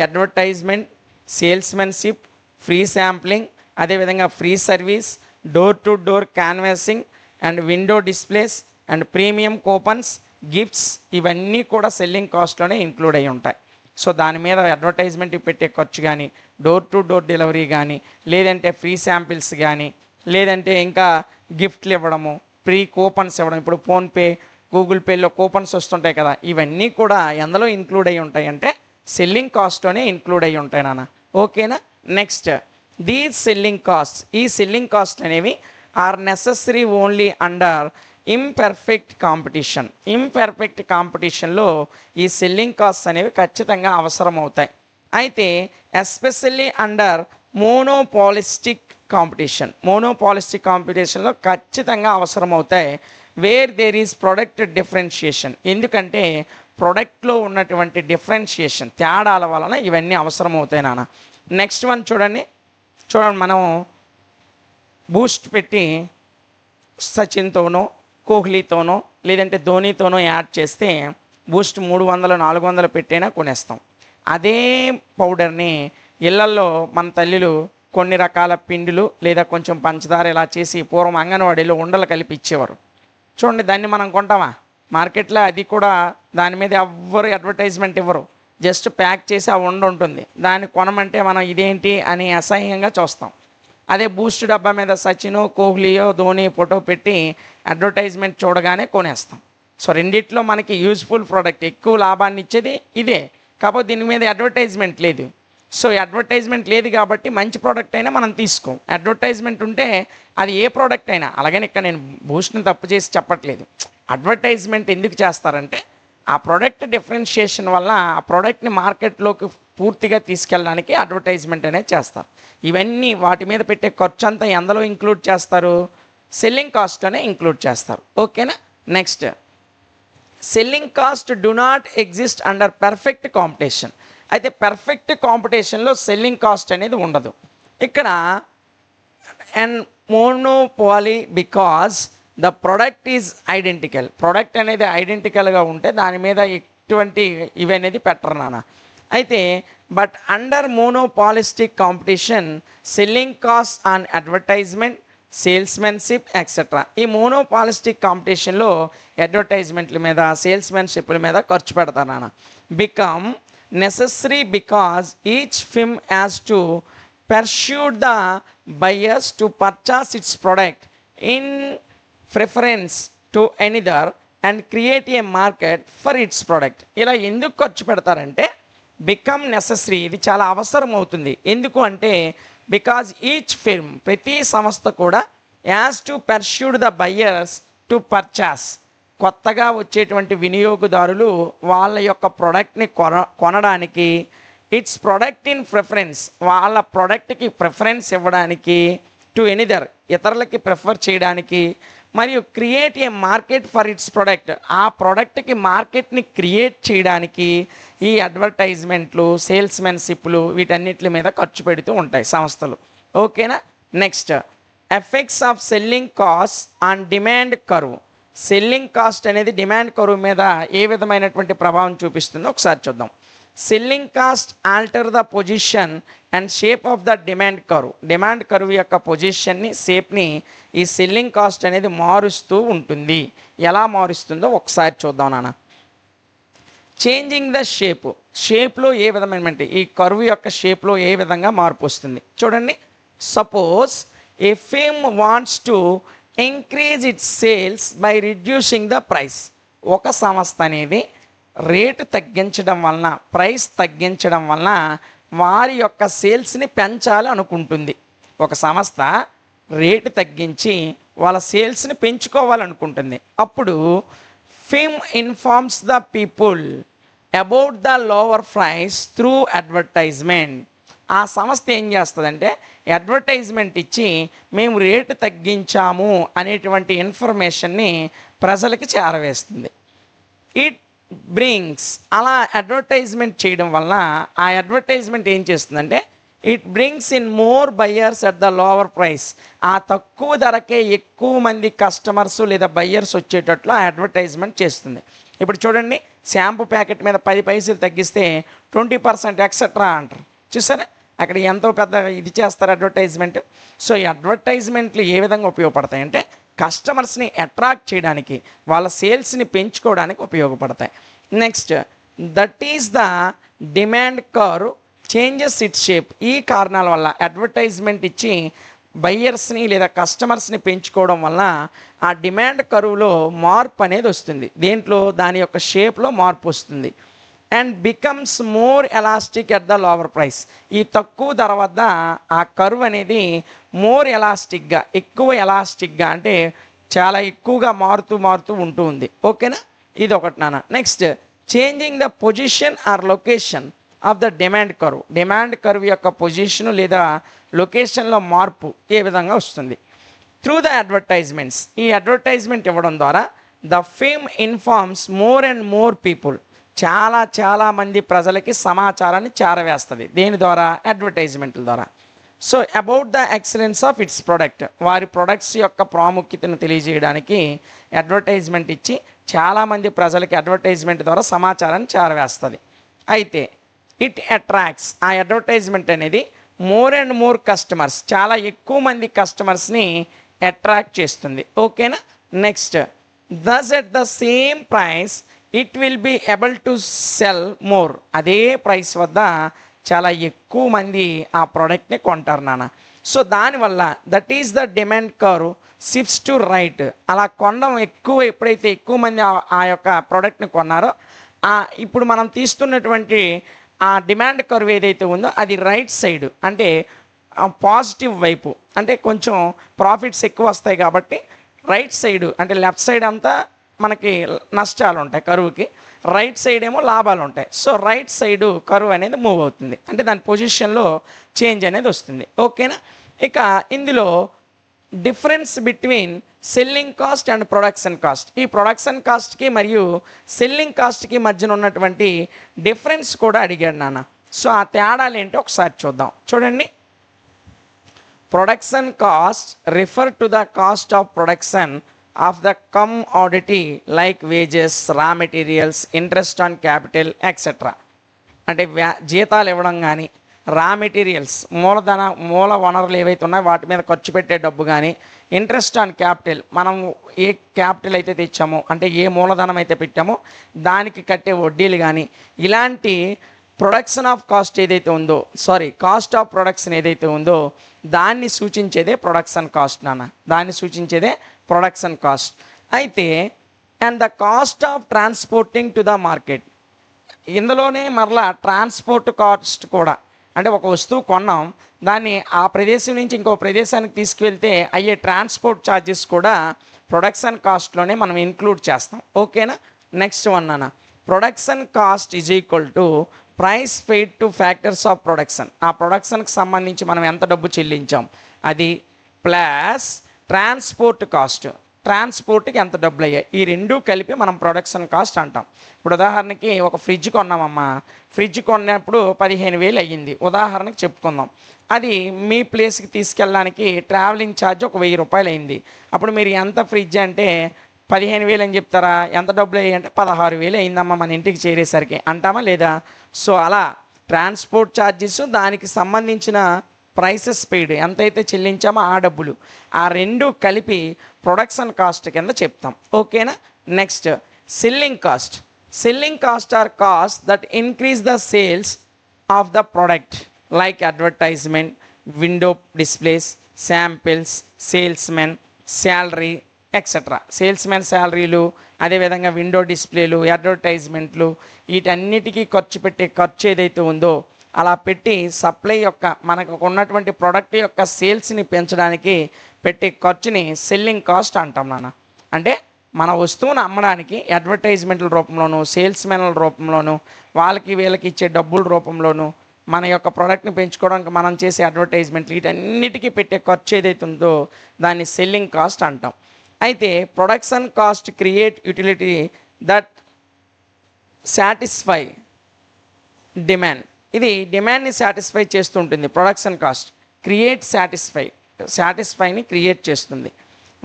అడ్వర్టైజ్మెంట్, సేల్స్మెన్షిప్, ఫ్రీ శాంప్లింగ్, అదేవిధంగా free service, door to door canvassing and window displays and premium coupons, gifts, ఇవన్నీ కూడా సెల్లింగ్ కాస్ట్లోనే ఇంక్లూడ్ అయి ఉంటాయి. సో దాని మీద అడ్వర్టైజ్మెంట్కి పెట్టే ఖర్చు కానీ, డోర్ టు డోర్ డెలివరీ కానీ, లేదంటే ఫ్రీ శాంపిల్స్ కానీ, లేదంటే ఇంకా గిఫ్ట్లు ఇవ్వడము, ఫ్రీ కూపన్స్ ఇవ్వడం. ఇప్పుడు ఫోన్పే, గూగుల్ పేలో కూపన్స్ వస్తుంటాయి కదా, ఇవన్నీ కూడా ఎందులో ఇంక్లూడ్ అయి ఉంటాయి అంటే సెల్లింగ్ కాస్ట్లోనే ఇంక్లూడ్ అయి ఉంటాయి నాన్న. ఓకేనా? నెక్స్ట్, దీస్ సెల్లింగ్ కాస్ట్, ఈ సెల్లింగ్ కాస్ట్ అనేవి are necessary only under imperfect competition. Imperfect కాంపిటీషన్లో ఈ సెల్లింగ్ కాస్ట్ అనేవి ఖచ్చితంగా అవసరం అవుతాయి. అయితే especially under monopolistic competition, monopolistic కాంపిటీషన్లో ఖచ్చితంగా అవసరం అవుతాయి. Where there is product differentiation. ఎందుకంటే ప్రొడక్ట్లో ఉన్నటువంటి డిఫరెన్షియేషన్ తేడాల వలన ఇవన్నీ అవసరం అవుతాయి నాన్న. నెక్స్ట్ వన్ చూడండి, మనం బూస్ట్ పెట్టి సచిన్తోనో కోహ్లీతోనో లేదంటే ధోనీతోనో యాడ్ చేస్తే బూస్ట్ 300-400 పెట్టైనా కొనేస్తాం. అదే పౌడర్ని ఇళ్లల్లో మన తల్లులు కొన్ని రకాల పిండిలు లేదా కొంచెం పంచదార ఇలా చేసి పూర్వం అంగన్వాడీలో ఉండలు కలిపి ఇచ్చేవారు. చూడండి, దాన్ని మనం కొంటామా? మార్కెట్లో అది కూడా దాని మీద ఎవ్వరు అడ్వర్టైజ్మెంట్ ఇవ్వరు, జస్ట్ ప్యాక్ చేసి ఆ ఉండ ఉంటుంది. దాన్ని కొనమంటే మనం ఇదేంటి అని అసహ్యంగా చూస్తాం. అదే బూస్ట్ డబ్బా మీద సచినో కోహ్లీయో ధోని ఫోటో పెట్టి అడ్వర్టైజ్మెంట్ చూడగానే కొనేస్తాం. సో రెండిట్లో మనకి యూజ్ఫుల్ ప్రోడక్ట్, ఎక్కువ లాభాన్ని ఇచ్చేది ఇదే. కాకపోతే దీని మీద అడ్వర్టైజ్మెంట్ లేదు. సో అడ్వర్టైజ్మెంట్ లేదు కాబట్టి మంచి ప్రోడక్ట్ అయినా మనం తీసుకోం. అడ్వర్టైజ్మెంట్ ఉంటే అది ఏ ప్రోడక్ట్ అయినా, అలాగని ఇక్కడ నేను బూస్ట్ని తప్పు చేసి చెప్పట్లేదు. అడ్వర్టైజ్మెంట్ ఎందుకు చేస్తారంటే ఆ ప్రోడక్ట్ డిఫరెన్షియేషన్ వల్ల ఆ ప్రోడక్ట్ని మార్కెట్లోకి పూర్తిగా తీసుకెళ్ళడానికి అడ్వర్టైజ్మెంట్ అనేది చేస్తారు. ఇవన్నీ వాటి మీద పెట్టే ఖర్చు అంతా ఎందులో ఇంక్లూడ్ చేస్తారు? సెల్లింగ్ కాస్ట్లోనే ఇంక్లూడ్ చేస్తారు. ఓకేనా? Next, selling cost do not exist under perfect competition. అయితే పర్ఫెక్ట్ కాంపిటీషన్లో సెల్లింగ్ కాస్ట్ అనేది ఉండదు. ఇక్కడ and monopoly because the product is identical. Product అనేది ఐడెంటికల్గా ఉంటే దాని మీద ఎటువంటి ఇవి అనేది పెట్టరు నాన్న. అయితే but under monopolistic competition selling cost on advertisement, salesmanship etcetera. ఈ మోనోపాలిస్టిక్ కాంపిటీషన్లో అడ్వర్టైజ్మెంట్ల మీద, సేల్స్మెన్షిప్ల మీద ఖర్చు పెడతారు నాన్న. Become necessary because each firm has to pursue the buyers to purchase its product in preference to another and create a market for its product. ఇలా ఎందుకు ఖర్చు పెడతారంటే బికమ్ నెసెసరీ, ఇది చాలా అవసరం అవుతుంది. ఎందుకు అంటే బికాజ్ ఈచ్ ఫిర్మ్, ప్రతి సంస్థ కూడా as to pursued the buyers to purchase. కొత్తగా వచ్చేటువంటి వినియోగదారులు వాళ్ళ యొక్క ప్రోడక్ట్ని కొనడానికి ఇట్స్ ప్రొడక్ట్ ఇన్ ప్రిఫరెన్స్, వాళ్ళ ప్రొడక్ట్కి ప్రిఫరెన్స్ ఇవ్వడానికి, టు ఎనిదర్ ఇతరులకి ప్రిఫర్ చేయడానికి, మరియు create a market for it's product, ఆ ప్రోడక్ట్కి మార్కెట్ని క్రియేట్ చేయడానికి ఈ అడ్వర్టైజ్మెంట్లు, సేల్స్మెన్షిప్లు వీటన్నిటి మీద ఖర్చు పెడుతూ ఉంటాయి సంస్థలు. ఓకేనా. Next, effects of selling cost on demand curve. Selling cost అనేది డిమాండ్ కర్వ్ మీద ఏ విధమైనటువంటి ప్రభావం చూపిస్తుందో ఒకసారి చూద్దాం. Selling cost alter the position and shape of the demand curve. Demand curve యొక్క పొజిషన్ని, షేప్ని ఈ సెల్లింగ్ కాస్ట్ అనేది మారుస్తూ ఉంటుంది. ఎలా మారుస్తుందో ఒకసారి చూద్దాం నాన్న. చేంజింగ్ ద షేప్లో ఏ విధమైన ఈ కర్వ్ యొక్క షేప్లో ఏ విధంగా మార్పు వస్తుంది చూడండి. Suppose A fame wants to increase it's sales by reducing the price. ఒక సంస్థ అనేది రేటు తగ్గించడం వలన, ప్రైస్ తగ్గించడం వలన వారి యొక్క సేల్స్ని పెంచాలి అనుకుంటుంది. ఒక సంస్థ రేటు తగ్గించి వాళ్ళ సేల్స్ని పెంచుకోవాలనుకుంటుంది. అప్పుడు fame informs the people about the lower price through advertisement. ఆ సంస్థ ఏం చేస్తుందంటే అడ్వర్టైజ్మెంట్ ఇచ్చి మేము రేటు తగ్గించాము అనేటువంటి ఇన్ఫర్మేషన్ని ప్రజలకి చేరవేస్తుంది. ఇట్ బ్రింగ్స్, అలా అడ్వర్టైజ్మెంట్ చేయడం వలన ఆ అడ్వర్టైజ్మెంట్ ఏం చేస్తుందంటే it brings in more buyers at the lower price. ఆ తక్కువ ధరకే ఎక్కువ మంది కస్టమర్స్ లేదా బయ్యర్స్ వచ్చేటట్లు ఆ అడ్వర్టైజ్మెంట్ చేస్తుంది. ఇప్పుడు చూడండి, షాంపూ ప్యాకెట్ మీద 10 పైసలు తగ్గిస్తే 20% ఎక్సెట్రా అంటారు. చూసారా, అక్కడ ఎంతో పెద్ద ఇది చేస్తారు అడ్వర్టైజ్మెంట్. సో ఈ అడ్వర్టైజ్మెంట్లు ఏ విధంగా ఉపయోగపడతాయంటే కస్టమర్స్ని అట్రాక్ట్ చేయడానికి, వాళ్ళ సేల్స్ని పెంచుకోవడానికి ఉపయోగపడతాయి. Next, that is the demand curve changes it's shape. ఈ కారణాల వల్ల అడ్వర్టైజ్మెంట్ ఇచ్చి బయ్యర్స్ని లేదా కస్టమర్స్ని పెంచుకోవడం వల్ల ఆ డిమాండ్ కర్వ్లో మార్పు అనేది వస్తుంది. దేంట్లో, దాని యొక్క షేప్లో మార్పు వస్తుంది. And becomes more elastic at the lower price. ఈ తక్కువ ధర వద్ద ఆ కర్వ్ అనేది మోర్ ఎలాస్టిక్గా, ఎక్కువ ఎలాస్టిక్గా అంటే చాలా ఎక్కువగా మారుతూ ఉంటూ ఉంది. ఓకేనా, ఇది ఒకటి నాన్న. Next, changing the position or location of the demand curve. Demand curve యొక్క పొజిషన్ లేదా లొకేషన్లో మార్పు ఏ విధంగా వస్తుంది? Through the advertisements. ఈ అడ్వర్టైజ్మెంట్ ఇవ్వడం ద్వారా the firm informs more and more people. చాలా మంది ప్రజలకి సమాచారాన్ని చేరవేస్తుంది. దేని ద్వారా? అడ్వర్టైజ్మెంట్ల ద్వారా. So about the excellence of its product. వారి ప్రొడక్ట్స్ యొక్క ప్రాముఖ్యతను తెలియజేయడానికి అడ్వర్టైజ్మెంట్ ఇచ్చి చాలామంది ప్రజలకి అడ్వర్టైజ్మెంట్ ద్వారా సమాచారాన్ని చేరవేస్తుంది. అయితే ఇట్ అట్రాక్ట్స్, ఆ అడ్వర్టైజ్మెంట్ అనేది మోర్ అండ్ మోర్ కస్టమర్స్, చాలా ఎక్కువ మంది కస్టమర్స్ని అట్రాక్ట్ చేస్తుంది. ఓకేనా. Next, thus at the same price it will be able to sell more. అదే ప్రైస్ వద్ద చాలా ఎక్కువ మంది ఆ ప్రోడక్ట్ని కొంటారు నాన్న. సో దానివల్ల that is the demand curve shifts to right. అలా కొనడం ఎప్పుడైతే ఎక్కువ మంది ఆ యొక్క ప్రోడక్ట్ని కొన్నారో ఇప్పుడు మనం తీస్తున్నటువంటి ఆ డిమాండ్ కర్వ్ ఏదైతే ఉందో అది రైట్ సైడ్, అంటే పాజిటివ్ వైపు, అంటే కొంచెం ప్రాఫిట్స్ ఎక్కువ వస్తాయి కాబట్టి రైట్ సైడ్, అంటే లెఫ్ట్ సైడ్ అంతా మనకి నష్టాలు ఉంటాయి కరువుకి, రైట్ సైడ్ ఏమో లాభాలు ఉంటాయి. సో రైట్ సైడు కరువు అనేది మూవ్ అవుతుంది, అంటే దాని పొజిషన్లో చేంజ్ అనేది వస్తుంది. ఓకేనా. ఇక ఇందులో difference between selling cost and production cost. ఈ ప్రొడక్షన్ కాస్ట్కి మరియు సెల్లింగ్ కాస్ట్కి మధ్యన ఉన్నటువంటి డిఫరెన్స్ కూడా అడిగాడు నాన్న. సో ఆ తేడాలు ఏంటో ఒకసారి చూద్దాం. చూడండి, production cost refer to the cost of production of the commodity like wages, రా materials, interest on capital etcetera. అంటే జీతాలు ఇవ్వడం కానీ, రా మెటీరియల్స్ మూల వనరులు ఏవైతే ఉన్నాయో వాటి మీద ఖర్చు పెట్టే డబ్బు కానీ, ఇంట్రెస్ట్ ఆన్ క్యాపిటల్ మనం ఏ క్యాపిటల్ అయితే తెచ్చామో, అంటే ఏ మూలధనం అయితే పెట్టామో దానికి కట్టే వడ్డీలు కానీ, ఇలాంటి ప్రొడక్షన్ ఆఫ్ కాస్ట్ ఏదైతే ఉందో, కాస్ట్ ఆఫ్ ప్రొడక్షన్ ఏదైతే ఉందో దాన్ని సూచించేదే ప్రొడక్షన్ కాస్ట్ నాన్న. దాన్ని సూచించేదే ప్రొడక్షన్ కాస్ట్. అయితే and the cost of transporting to the market. ఇందులోనే మరలా ట్రాన్స్పోర్ట్ కాస్ట్ కూడా, అంటే ఒక వస్తువు కొన్నాం, దాన్ని ఆ ప్రదేశం నుంచి ఇంకో ప్రదేశానికి తీసుకువెళ్తే అయ్యే ట్రాన్స్పోర్ట్ ఛార్జెస్ కూడా ప్రొడక్షన్ కాస్ట్లోనే మనం ఇంక్లూడ్ చేస్తాం. ఓకేనా. నెక్స్ట్ వన్ నాన్న, production cost is equal to price paid to factors of production, ఆ ప్రొడక్షన్కి సంబంధించి మనం ఎంత డబ్బు చెల్లించాం అది, ప్లస్ ట్రాన్స్పోర్ట్ కాస్ట్, ట్రాన్స్పోర్ట్కి ఎంత డబ్బులు అయ్యాయి, ఈ రెండూ కలిపి మనం ప్రొడక్షన్ కాస్ట్ అంటాం. ఇప్పుడు ఉదాహరణకి ఒక ఫ్రిడ్జ్ కొన్నామమ్మా, ఫ్రిడ్జ్ కొన్నప్పుడు 15,000 అయ్యింది ఉదాహరణకి చెప్పుకుందాం. అది మీ ప్లేస్కి తీసుకెళ్ళడానికి ట్రావెలింగ్ ఛార్జ్ ఒక 1,000 రూపాయలు అయింది. అప్పుడు మీరు ఎంత ఫ్రిడ్జ్ అంటే 15,000 అని చెప్తారా, ఎంత డబ్బులు అయ్యాయి అంటే 16,000 అయిందమ్మా మన ఇంటికి చేరేసరికి అంటామా లేదా? సో అలా ట్రాన్స్పోర్ట్ ఛార్జెస్, దానికి సంబంధించిన ప్రైసెస్ పెయిడ్ ఎంతైతే చెల్లించామో ఆ డబ్బులు, ఆ రెండు కలిపి ప్రొడక్షన్ కాస్ట్ కింద చెప్తాం. ఓకేనా? Next selling cost. Selling cost are cost that increase the sales of the product like advertisement, window displays, samples, salesmen salary etcetera. Salesmen శాలరీలు, అదేవిధంగా విండో డిస్ప్లేలు, అడ్వర్టైజ్మెంట్లు, వీటన్నిటికీ ఖర్చు పెట్టే ఖర్చు ఏదైతే ఉందో అలా పెట్టి సప్లై యొక్క మనకు ఉన్నటువంటి ప్రోడక్ట్ యొక్క సేల్స్ని పెంచడానికి పెట్టే ఖర్చుని సెల్లింగ్ కాస్ట్ అంటాం నాన్న. అంటే మన వస్తువును అమ్మడానికి అడ్వర్టైజ్మెంట్ల రూపంలోను, సేల్స్మెన్ల రూపంలోను, వాళ్ళకి వీళ్ళకి ఇచ్చే డబ్బుల రూపంలోను, మన యొక్క ప్రోడక్ట్ని పెంచుకోవడానికి మనం చేసే అడ్వర్టైజ్మెంట్లు, వీటన్నిటికీ పెట్టే ఖర్చు ఏదైతే ఉందో దాన్ని సెల్లింగ్ కాస్ట్ అంటాం. అయితే production cost create utility that satisfy demand. ఇది డిమాండ్ని సాటిస్ఫై చేస్తూ ఉంటుంది. ప్రొడక్షన్ కాస్ట్ క్రియేట్ సాటిస్ఫైని క్రియేట్ చేస్తుంది.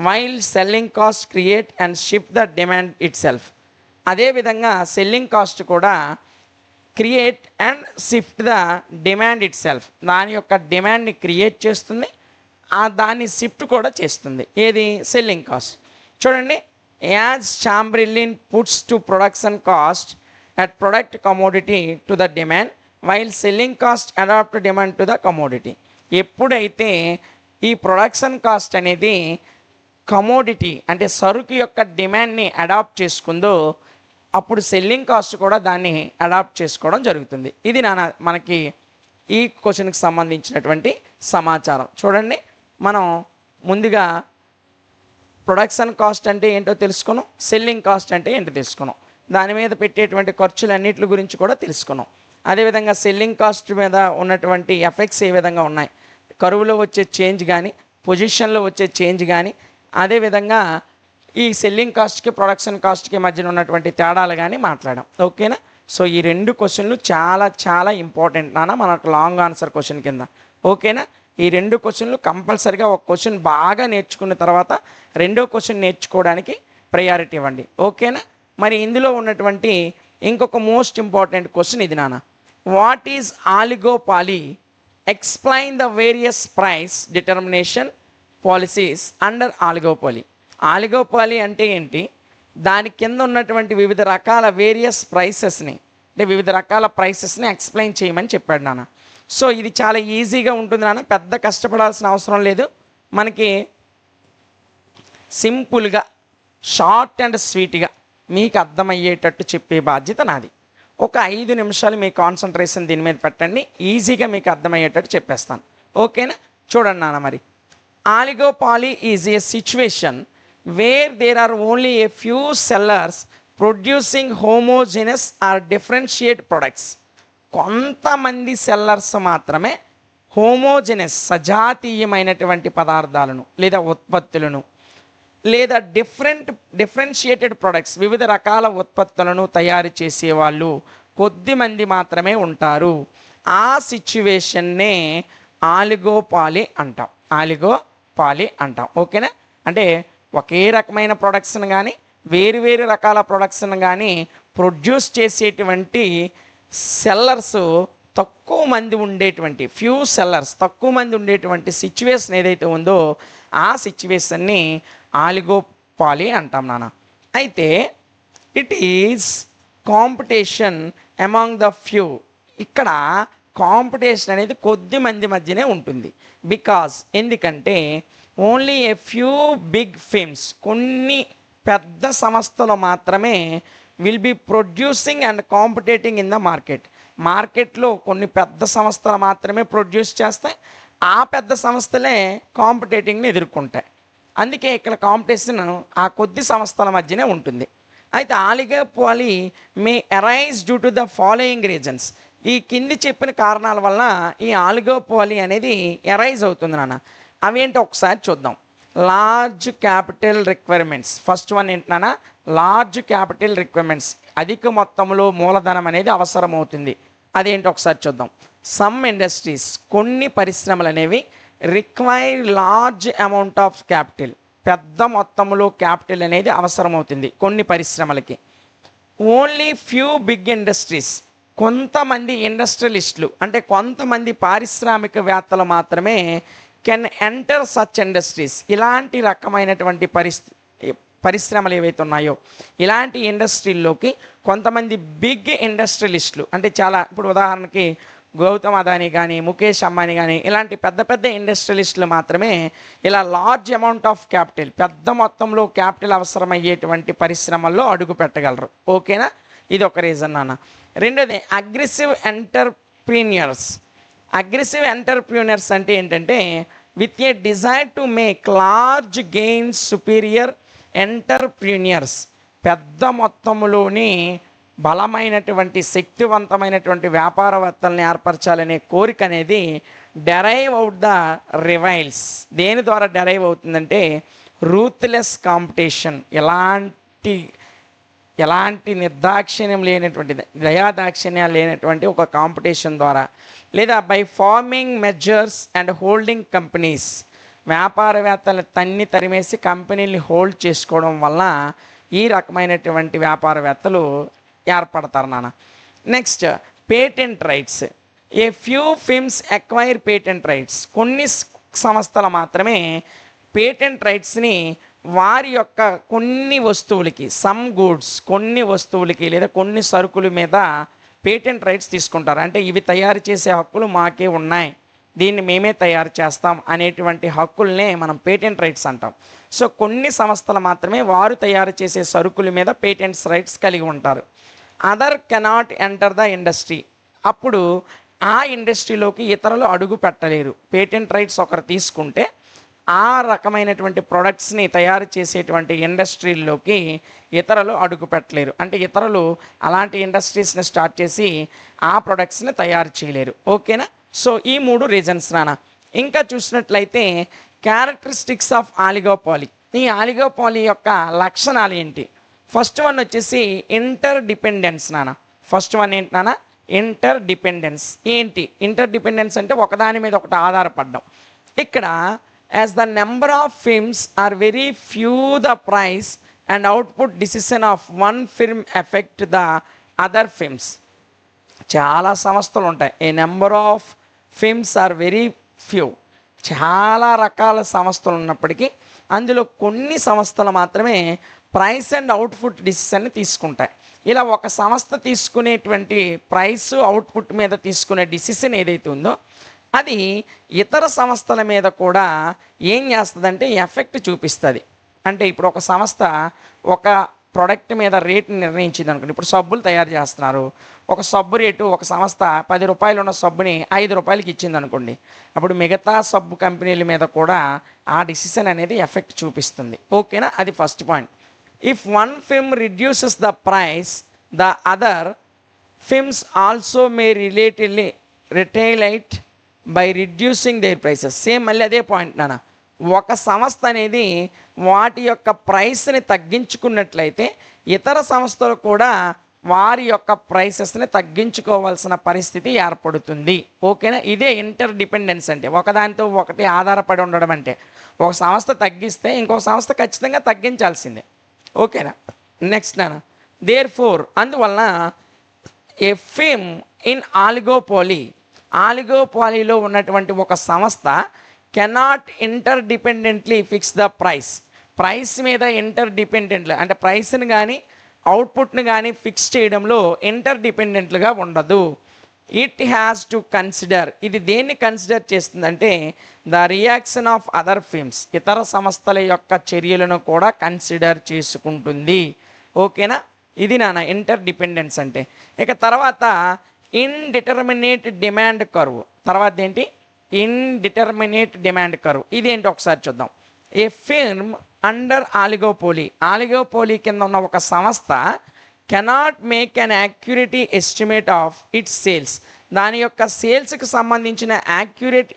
While selling cost create and shift the demand it self. అదేవిధంగా సెల్లింగ్ కాస్ట్ కూడా create and shift the demand it self, దాని యొక్క డిమాండ్ని create చేస్తుంది, దాన్ని షిఫ్ట్ కూడా చేస్తుంది. ఏది? Selling cost. చూడండి, as Chamberlin puts to production cost at product commodity to the demand while selling cost adapt demand to the commodity. ఎప్పుడైతే ఈ ప్రొడక్షన్ కాస్ట్ అనేది కమోడిటీ అంటే సరుకు యొక్క డిమాండ్ని అడాప్ట్ చేసుకుందో అప్పుడు సెల్లింగ్ కాస్ట్ కూడా దాన్ని అడాప్ట్ చేసుకోవడం జరుగుతుంది. ఇది మనకి ఈ క్వశ్చన్కి సంబంధించినటువంటి సమాచారం. చూడండి, మనం ముందుగా ప్రొడక్షన్ కాస్ట్ అంటే ఏంటో తెలుసుకున్నాం, సెల్లింగ్ కాస్ట్ అంటే ఏంటో తెలుసుకున్నాం, దాని మీద పెట్టేటువంటి ఖర్చులన్నిటి గురించి కూడా తెలుసుకున్నాం. అదేవిధంగా సెల్లింగ్ కాస్ట్ మీద ఉన్నటువంటి ఎఫెక్ట్స్ ఏ విధంగా ఉన్నాయి, కరువులో వచ్చే చేంజ్ కానీ, పొజిషన్లో వచ్చే చేంజ్ కానీ, అదేవిధంగా ఈ సెల్లింగ్ కాస్ట్కి ప్రొడక్షన్ కాస్ట్కి మధ్యన ఉన్నటువంటి తేడాలు కానీ మాట్లాడాం. ఓకేనా? సో ఈ రెండు క్వశ్చన్లు చాలా చాలా ఇంపార్టెంట్ నాన్న మనకు లాంగ్ ఆన్సర్ క్వశ్చన్ కింద. ఓకేనా? ఈ రెండు క్వశ్చన్లు కంపల్సరిగా ఒక క్వశ్చన్ బాగా నేర్చుకున్న తర్వాత రెండో క్వశ్చన్ నేర్చుకోవడానికి ప్రయారిటీ ఇవ్వండి. ఓకేనా? మరి ఇందులో ఉన్నటువంటి ఇంకొక మోస్ట్ ఇంపార్టెంట్ క్వశ్చన్ ఇది నాన్న. What is oligopoly? Explain the various price determination policies under oligopoly. Oligopoly అంటే ఏంటి, దాని కింద ఉన్నటువంటి వివిధ రకాల వేరియస్ ప్రైసెస్ని అంటే వివిధ రకాల ప్రైసెస్ని ఎక్స్ప్లెయిన్ చేయమని చెప్పాడు నాన్న. సో ఇది చాలా ఈజీగా ఉంటుంది నాన్న, పెద్ద కష్టపడాల్సిన అవసరం లేదు. మనకి సింపుల్గా షార్ట్ అండ్ స్వీట్గా మీకు అర్థమయ్యేటట్టు చెప్పే బాధ్యత నాది. ఒక 5 నిమిషాలు మీ కాన్సన్ట్రేషన్ దీని మీద పెట్టండి, ఈజీగా మీకు అర్థమయ్యేటట్టు చెప్పేస్తాను. ఓకేనా? చూడండి నాన్న, మరి oligopoly is a situation where there are only a few sellers producing homogeneous or differentiate products. కొంతమంది సెల్లర్స్ మాత్రమే హోమోజినస్ సజాతీయమైనటువంటి పదార్థాలను లేదా ఉత్పత్తులను లేదా డిఫరెన్షియేటెడ్ ప్రొడక్ట్స్ వివిధ రకాల ఉత్పత్తులను తయారు చేసేవాళ్ళు కొద్దిమంది మాత్రమే ఉంటారు. ఆ సిచ్యువేషన్నే ఆలిగోపాలీ అంటాం. ఆలిగోపాలీ అంటాం. ఓకేనా? అంటే ఒకే రకమైన ప్రొడక్ట్స్ని కానీ వేరు రకాల ప్రొడక్ట్స్ని కానీ ప్రొడ్యూస్ చేసేటువంటి సెల్లర్స్ తక్కువ మంది ఉండేటువంటి ఫ్యూ సెల్లర్స్ తక్కువ మంది ఉండేటువంటి సిచ్యువేషన్ ఏదైతే ఉందో ఆ సిచ్యువేషన్ని ఆలిగోపాలీ అంటాం నాన్న. అయితే it is competition among the few. ఇక్కడ కాంపిటీషన్ అనేది కొద్ది మంది మధ్యనే ఉంటుంది. ఎందుకంటే ఓన్లీ ఏ ఫ్యూ బిగ్ ఫిమ్స్, కొన్ని పెద్ద సంస్థలు మాత్రమే will be producing and కాంపిటేటింగ్ in the మార్కెట్లో కొన్ని పెద్ద సంస్థలు మాత్రమే ప్రొడ్యూస్ చేస్తాయి, ఆ పెద్ద సంస్థలే కాంపిటేటింగ్ని ఎదుర్కొంటాయి. అందుకే ఇక్కడ కాంపిటీషన్ ఆ కొద్ది సంస్థల మధ్యనే ఉంటుంది. అయితే oligopoly may arise due to the following reasons. ఈ కింది చెప్పిన కారణాల వల్ల ఈ ఆలిగోపాలీ అనేది అరైజ్ అవుతుంది నాన్న. అవేంటో ఒకసారి చూద్దాం. Large capital requirements. First one ఏంటన్నా, లార్జ్ క్యాపిటల్ రిక్వైర్మెంట్స్, అధిక మొత్తంలో మూలధనం అనేది అవసరం అవుతుంది. అదేంటో ఒకసారి చూద్దాం. సమ్ ఇండస్ట్రీస్, కొన్ని పరిశ్రమలు అనేవి require large amount of capital, పెద్ద మొత్తంలో క్యాపిటల్ అనేది అవసరం అవుతుంది కొన్ని పరిశ్రమలకి. ఓన్లీ ఫ్యూ బిగ్ ఇండస్ట్రీస్, కొంతమంది ఇండస్ట్రియలిస్టులు అంటే కొంతమంది పారిశ్రామికవేత్తలు మాత్రమే కెన్ ఎంటర్ సచ్ ఇండస్ట్రీస్, ఇలాంటి రకమైనటువంటి పరిశ్రమలు ఏవైతే ఉన్నాయో ఇలాంటి ఇండస్ట్రీల్లోకి కొంతమంది బిగ్ ఇండస్ట్రియలిస్టులు అంటే చాలా, ఇప్పుడు ఉదాహరణకి గౌతమ్ అదానీ కానీ ముఖేష్ అంబానీ కానీ ఇలాంటి పెద్ద పెద్ద ఇండస్ట్రియలిస్టులు మాత్రమే ఇలా లార్జ్ అమౌంట్ ఆఫ్ క్యాపిటల్, పెద్ద మొత్తంలో క్యాపిటల్ అవసరమయ్యేటువంటి పరిశ్రమల్లో అడుగు పెట్టగలరు. ఓకేనా, ఇది ఒక రీజన్ నాన్న. రెండోది అగ్రెసివ్ ఎంటర్ప్రీనియర్స్. అగ్రెసివ్ ఎంటర్ప్రీనియర్స్ అంటే ఏంటంటే with a desire to make large gains superior entrepreneurs, పెద్ద మొత్తంలోని బలమైనటువంటి శక్తివంతమైనటువంటి వ్యాపారవేత్తల్ని ఏర్పరచాలనే కోరిక అనేది డెరైవ్ అవుట్ ద రివైల్స్. దేని ద్వారా డెరైవ్ అవుతుందంటే రూత్లెస్ కాంపిటీషన్, ఎలాంటి నిర్దాక్షిణ్యం లేనటువంటి, దయాదాక్షిణ్యాలు లేనటువంటి ఒక కాంపిటీషన్ ద్వారా, లేదా by farming measures and holding companies, వ్యాపారవేత్తలు తరిమేసి కంపెనీని హోల్డ్ చేసుకోవడం వల్ల ఈ రకమైనటువంటి వ్యాపారవేత్తలు ఏర్పడతారు నాన్న. Next patent rights. A few firms acquire patent rights, కొన్ని సంస్థలు మాత్రమే పేటెంట్ రైట్స్ని వారి యొక్క కొన్ని వస్తువులకి, సమ్ గూడ్స్, కొన్ని వస్తువులకి లేదా కొన్ని సరుకుల మీద పేటెంట్ రైట్స్ తీసుకుంటారు. అంటే ఇవి తయారు చేసే హక్కులు మాకే ఉన్నాయి, దీన్ని మేమే తయారు చేస్తాం అనేటువంటి హక్కుల్నే మనం పేటెంట్ రైట్స్ అంటాం. సో కొన్ని సంస్థలు మాత్రమే వారు తయారు చేసే సరుకుల మీద పేటెంట్స్ రైట్స్ కలిగి ఉంటారు. Other cannot enter the industry, అప్పుడు ఆ ఇండస్ట్రీలోకి ఇతరులు అడుగు పెట్టలేరు. పేటెంట్ రైట్స్ ఒకరు తీసుకుంటే ఆ రకమైనటువంటి ప్రొడక్ట్స్ని తయారు చేసేటువంటి ఇండస్ట్రీల్లోకి ఇతరులు అడుగు పెట్టలేరు. అంటే ఇతరులు అలాంటి ఇండస్ట్రీస్ని స్టార్ట్ చేసి ఆ ప్రొడక్ట్స్ని తయారు చేయలేరు. ఓకేనా, సో ఈ 3 రీజన్స్ నాన్న. ఇంకా చూసినట్లయితే క్యారెక్టరిస్టిక్స్ ఆఫ్ ఆలిగోపాలీ. ఈ ఆలిగోపాలీ యొక్క లక్షణాలు ఏంటి? ఫస్ట్ వన్ వచ్చేసి ఇంటర్ డిపెండెన్స్ నాన్న. ఫస్ట్ వన్ ఏంటి నాన్న? Inter dependence. ఏంటి ఇంటర్ డిపెండెన్స్ అంటే ఒకదాని మీద ఒకటి ఆధారపడడం. ఇక్కడ as the number of firms are very few, the price and output decision of one firm affect the other firms. చాలా సంస్థలు ఉంటాయి. A number of firms are very few, చాలా రకాల సంస్థలు ఉన్నప్పటికీ అందులో కొన్ని సంస్థలు మాత్రమే ప్రైస్ అండ్ అవుట్పుట్ డిసిషన్ని తీసుకుంటాయి. ఇలా ఒక సంస్థ తీసుకునేటువంటి ప్రైస్ అవుట్పుట్ మీద తీసుకునే డిసిషన్ ఏదైతే ఉందో అది ఇతర సంస్థల మీద కూడా ఏం చేస్తుందంటే ఎఫెక్ట్ చూపిస్తుంది. అంటే ఇప్పుడు ఒక సంస్థ ఒక ప్రోడక్ట్ మీద రేటుని నిర్ణయించింది అనుకోండి. ఇప్పుడు సబ్బులు తయారు చేస్తున్నారు, ఒక సబ్బు రేటు ఒక సంస్థ 10 రూపాయలు ఉన్న సబ్బుని 5 రూపాయలకి ఇచ్చింది అనుకోండి. అప్పుడు మిగతా సబ్బు కంపెనీల మీద కూడా ఆ డిసిషన్ అనేది ఎఫెక్ట్ చూపిస్తుంది. ఓకేనా, అది first point. If one firm reduces the price, the other firms also may retaliate by reducing their prices. Same మళ్ళీ అదే పాయింట్ నాన్న. ఒక సంస్థ అనేది వాటి యొక్క ప్రైస్ని తగ్గించుకున్నట్లయితే ఇతర సంస్థలు కూడా వారి యొక్క ప్రైసెస్ని తగ్గించుకోవాల్సిన పరిస్థితి ఏర్పడుతుంది. ఓకేనా, ఇదే ఇంటర్ డిపెండెన్స్ అంటే, ఒకదానితో ఒకటి ఆధారపడి ఉండడం. అంటే ఒక సంస్థ తగ్గిస్తే ఇంకో సంస్థ ఖచ్చితంగా తగ్గించాల్సిందే. ఓకేనా, నెక్స్ట్ నాన్న. దేర్ ఫోర్, అందువలన ఏ ఫిమ్ ఇన్ ఆలిగోపాలీలో ఉన్నటువంటి ఒక సంస్థ cannot interdependently fix the price మీద ఇంటర్ డిపెండెంట్లు అంటే ప్రైస్ని కానీ అవుట్పుట్ని కానీ ఫిక్స్ చేయడంలో ఇంటర్ డిపెండెంట్లుగా ఉండదు. ఇట్ హ్యాస్ టు కన్సిడర్, ఇది దేన్ని కన్సిడర్ చేస్తుందంటే ద రియాక్షన్ ఆఫ్ అదర్ ఫిమ్స్, ఇతర సంస్థల యొక్క చర్యలను కూడా కన్సిడర్ చేసుకుంటుంది. ఓకేనా, ఇది నాన్న ఇంటర్ డిపెండెన్స్ అంటే. ఇక తర్వాత ఇన్డిటర్మినేట్ డిమాండ్ కర్వ్. తర్వాత ఏంటి? Indeterminate demand curve. ఇదేంటి ఒకసారి చూద్దాం. ఏ ఫిర్మ్ అండర్ ఆలిగోపోలీ, ఆలిగోపోలీ కింద ఉన్న ఒక సంస్థ cannot make an accurate estimate of its sales, దాని యొక్క సేల్స్కి సంబంధించిన యాక్యురేట్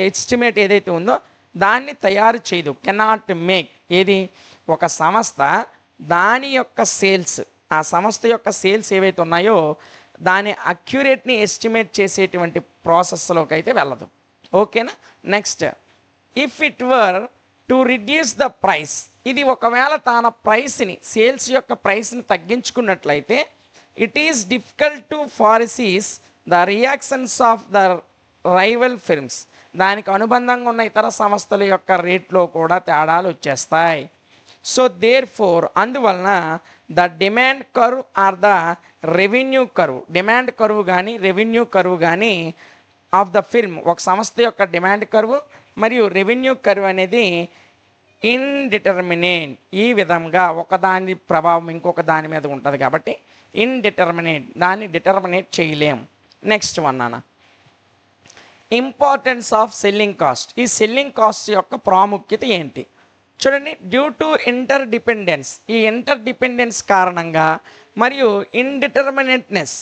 ఎస్టిమేట్ ఏదైతే ఉందో దాన్ని తయారు చేయదు. కెనాట్ మేక్, ఏది ఒక సంస్థ దాని యొక్క సేల్స్, ఆ సంస్థ యొక్క సేల్స్ ఏవైతే ఉన్నాయో దాని అక్యురేట్ని ఎస్టిమేట్ చేసేటువంటి ప్రాసెస్లోకి అయితే వెళ్ళదు. ఓకేనా. Next, if it were to reduce the price, ఇది ఒకవేళ తన ప్రైస్ని, సేల్స్ యొక్క ప్రైస్ని తగ్గించుకున్నట్లయితే it is difficult to foresees the reactions of the rival films, దానికి అనుబంధంగా ఉన్న ఇతర సంస్థల యొక్క రేట్లో కూడా తేడాలు వచ్చేస్తాయి. సో దేర్ ఫోర్, అందువలన the demand curve or the revenue curve, demand curve కానీ రెవెన్యూ కర్వ్ కానీ ఆఫ్ ద ఫిల్మ్, ఒక సంస్థ యొక్క డిమాండ్ కర్వ్ మరియు రెవెన్యూ కర్వ్ అనేది ఇన్డిటర్మినేట్, ఈ విధంగా ఒకదాని ప్రభావం ఇంకొక దాని మీద ఉంటుంది కాబట్టి ఇన్డిటర్మినేట్, దాన్ని డిటర్మినేట్ చేయలేం. నెక్స్ట్ వన్ అన్న, ఇంపార్టెన్స్ ఆఫ్ సెల్లింగ్ కాస్ట్, ఈ సెల్లింగ్ కాస్ట్ యొక్క ప్రాముఖ్యత ఏంటి చూడండి. డ్యూ టు ఇంటర్ డిపెండెన్స్, ఈ ఇంటర్ డిపెండెన్స్ కారణంగా మరియు ఇండిటర్మినేట్నెస్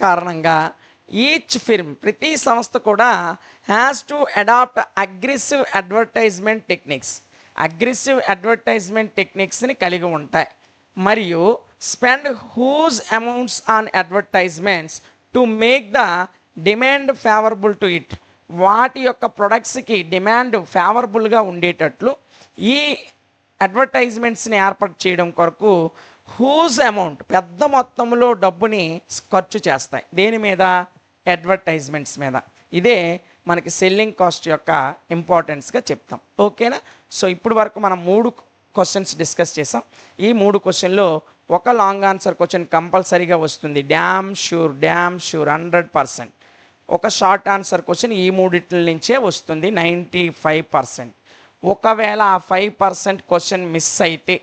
కారణంగా ఈచ్ ఫిల్మ్, ప్రతి సంస్థ కూడా has to adapt aggressive advertisement టెక్నిక్స్ని కలిగి ఉంటాయి మరియు spend huge amounts on advertisements to make the demand favourable to it, వాటి యొక్క ప్రొడక్ట్స్కి డిమాండ్ ఫేవరబుల్గా ఉండేటట్లు ఈ అడ్వర్టైజ్మెంట్స్ని ఏర్పాటు చేయడం కొరకు హ్యూజ్ అమౌంట్, పెద్ద మొత్తంలో డబ్బుని ఖర్చు చేస్తాయి. దేని మీద? అడ్వర్టైజ్మెంట్స్ మీద. ఇదే మనకి సెల్లింగ్ కాస్ట్ యొక్క ఇంపార్టెన్స్గా చెప్తాం. ఓకేనా. సో ఇప్పుడు వరకు మనం 3 క్వశ్చన్స్ డిస్కస్ చేసాం. ఈ 3 క్వశ్చన్లో ఒక లాంగ్ ఆన్సర్ క్వశ్చన్ కంపల్సరీగా వస్తుంది, డ్యామ్ షూర్ 100%. ఒక షార్ట్ ఆన్సర్ క్వశ్చన్ ఈ 3 నుంచే వస్తుంది 95%. ఒకవేళ ఆ 5% క్వశ్చన్ మిస్ అయితే,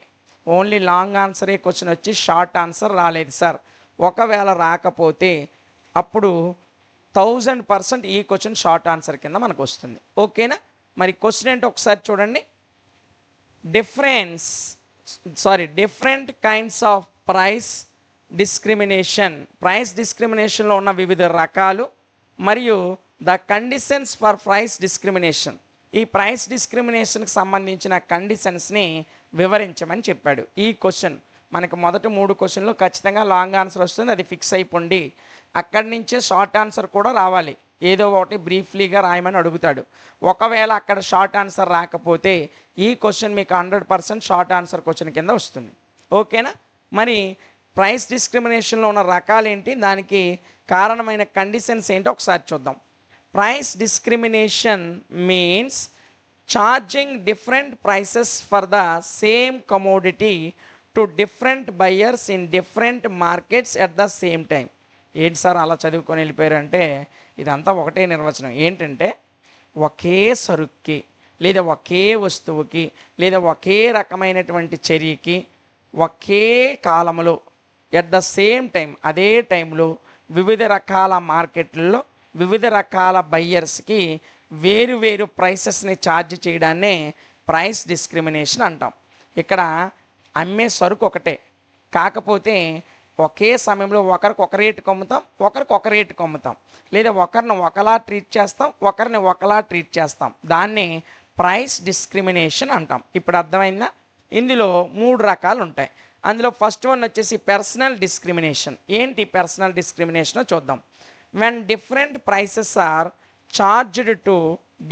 ఓన్లీ లాంగ్ ఆన్సరే క్వశ్చన్ వచ్చి షార్ట్ ఆన్సర్ రాలేదు సార్, ఒకవేళ రాకపోతే అప్పుడు 1000% ఈ క్వశ్చన్ షార్ట్ ఆన్సర్ కింద మనకు వస్తుంది. ఓకేనా. మరి క్వశ్చన్ ఏంటో ఒకసారి చూడండి. డిఫరెంట్ కైండ్స్ ఆఫ్ ప్రైస్ డిస్క్రిమినేషన్లో ఉన్న వివిధ రకాలు మరియు the conditions for price discrimination, ఈ ప్రైస్ డిస్క్రిమినేషన్కి సంబంధించిన కండిషన్స్ని వివరించమని చెప్పాడు. ఈ క్వశ్చన్ మనకు మొదటి 3 క్వశ్చన్లు ఖచ్చితంగా లాంగ్ ఆన్సర్ వస్తుంది, అది ఫిక్స్ అయిపోండి. అక్కడి నుంచే షార్ట్ ఆన్సర్ కూడా రావాలి, ఏదో ఒకటి బ్రీఫ్లీగా రాయమని అడుగుతాడు. ఒకవేళ అక్కడ షార్ట్ ఆన్సర్ రాకపోతే ఈ క్వశ్చన్ మీకు 100% షార్ట్ ఆన్సర్ క్వశ్చన్ కింద వస్తుంది. ఓకేనా. మరి ప్రైస్ డిస్క్రిమినేషన్లో ఉన్న రకాలు ఏంటి, దానికి కారణమైన కండిషన్స్ ఏంటో ఒకసారి చూద్దాం. Price discrimination means charging different prices for the same commodity to different buyers in different markets at the same time. ఏంటి సార్ అలా చదువుకొని వెళ్ళిపోయారంటే, ఇదంతా ఒకటే నిర్వచనం. ఏంటంటే ఒకే సరుక్కి లేదా ఒకే వస్తువుకి లేదా ఒకే రకమైనటువంటి చర్యకి ఒకే కాలంలో ఎట్ ద సేమ్ టైం, అదే టైంలో వివిధ రకాల మార్కెట్లలో వివిధ రకాల బయ్యర్స్కి వేరు వేరు ప్రైసెస్ని ఛార్జ్ చేయడాన్నే ప్రైస్ డిస్క్రిమినేషన్ అంటాం. ఇక్కడ అమ్మే సరుకు ఒకటే, కాకపోతే ఒకే సమయంలో ఒకరికి ఒక రేటుకి అమ్ముతాం, ఒకరికి ఒక రేటుకి అమ్ముతాం, లేదా ఒకరిని ఒకలా ట్రీట్ చేస్తాం, ఒకరిని ఒకలా ట్రీట్ చేస్తాం. దాన్ని ప్రైస్ డిస్క్రిమినేషన్ అంటాం. ఇప్పుడు అర్థమైందా? ఇందులో 3 రకాలు ఉంటాయి. అందులో ఫస్ట్ వన్ వచ్చేసి పర్సనల్ డిస్క్రిమినేషన్. ఏంటి పర్సనల్ డిస్క్రిమినేషన్ చూద్దాం. When different prices are charged to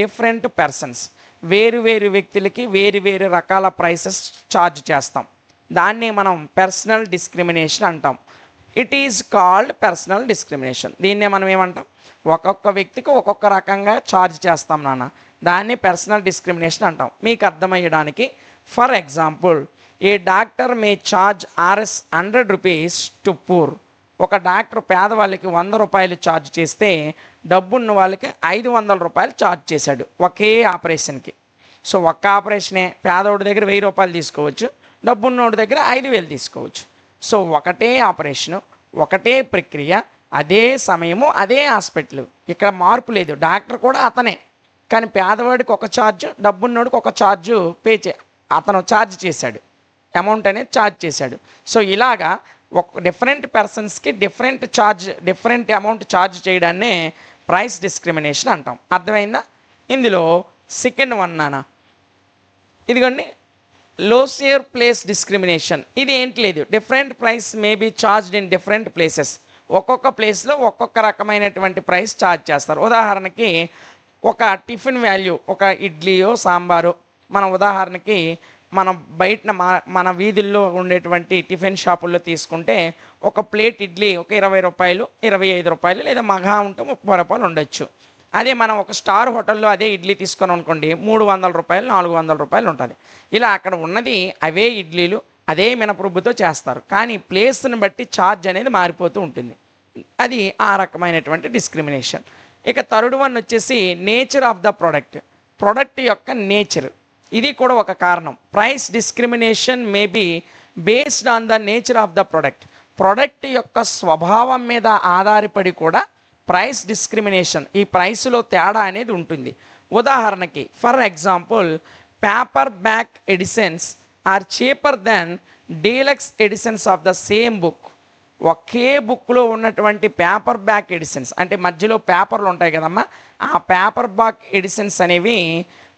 different persons, వేరు వేరు వ్యక్తులకి వేరు వేరు రకాల ప్రైసెస్ ఛార్జ్ చేస్తాం, దాన్ని మనం పర్సనల్ డిస్క్రిమినేషన్ అంటాం. It is called personal discrimination. దీన్నే మనం ఏమంటాం, ఒక్కొక్క వ్యక్తికి ఒక్కొక్క రకంగా ఛార్జ్ చేస్తాం నాన్న, దాన్ని పర్సనల్ డిస్క్రిమినేషన్ అంటాం. మీకు అర్థమయ్యడానికి for example, a doctor may charge Rs 100 rupees to poor. ఒక డాక్టర్ పేదవాళ్ళకి 100 రూపాయలు ఛార్జ్ చేస్తే డబ్బున్న వాళ్ళకి 500 రూపాయలు ఛార్జ్ చేశాడు ఒకే ఆపరేషన్కి. సో ఒక్క ఆపరేషనే పేదవాడి దగ్గర 1000 రూపాయలు తీసుకోవచ్చు, డబ్బున్నోడి దగ్గర 5000 తీసుకోవచ్చు. సో ఒకటే ఆపరేషను, ఒకటే ప్రక్రియ, అదే సమయము, అదే హాస్పిటల్, ఇక్కడ మార్పు లేదు. డాక్టర్ కూడా అతనే, కానీ పేదవాడికి ఒక ఛార్జ్, డబ్బున్నోడికి ఒక ఛార్జు అతను ఛార్జ్ చేశాడు, అమౌంట్ అనేది ఛార్జ్ చేశాడు. సో ఇలాగా ఒక డిఫరెంట్ పర్సన్స్కి డిఫరెంట్ అమౌంట్ ఛార్జ్ చేయడాన్నే ప్రైస్ డిస్క్రిమినేషన్ అంటాం. అర్థమైందా? ఇందులో సెకండ్ వన్ నాన్న, ఇదిగోండి లోసియర్ ప్లేస్ డిస్క్రిమినేషన్. ఇది ఏంటి లేదు, different price may be charged in different places. ఒక్కొక్క ప్లేస్లో ఒక్కొక్క రకమైనటువంటి ప్రైస్ ఛార్జ్ చేస్తారు. ఉదాహరణకి ఒక టిఫిన్ వాల్యూ, ఒక ఇడ్లీయో సాంబారు, మనం ఉదాహరణకి మనం బయట మన వీధుల్లో ఉండేటువంటి టిఫిన్ షాపుల్లో తీసుకుంటే ఒక ప్లేట్ ఇడ్లీ ఒక 20 రూపాయలు, 25 రూపాయలు, లేదా మహా ఉంటే 30 రూపాయలు ఉండొచ్చు. అదే మనం ఒక స్టార్ హోటల్లో అదే ఇడ్లీ తీసుకొని అనుకోండి 300 రూపాయలు, 400 రూపాయలు ఉంటుంది. ఇలా అక్కడ ఉన్నది అవే ఇడ్లీలు అదే మినపరుబ్బుతో చేస్తారు, కానీ ప్లేస్ని బట్టి ఛార్జ్ అనేది మారిపోతూ ఉంటుంది. అది ఆ రకమైనటువంటి డిస్క్రిమినేషన్. ఇక థర్డ్ వన్ వచ్చేసి నేచర్ ఆఫ్ ద ప్రొడక్ట్ యొక్క నేచర్. ఇది కూడా ఒక కారణం. Price discrimination may be based on the nature of the product యొక్క స్వభావం మీద ఆధారపడి కూడా ప్రైస్ డిస్క్రిమినేషన్, ఈ ప్రైస్లో తేడా అనేది ఉంటుంది. ఉదాహరణకి for example paperback editions are cheaper then deluxe editions of the same book. ఒకే బుక్లో ఉన్నటువంటి పేపర్ బ్యాక్ ఎడిషన్స్ అంటే మధ్యలో పేపర్లు ఉంటాయి కదమ్మా, ఆ పేపర్ బ్యాక్ ఎడిషన్స్ అనేవి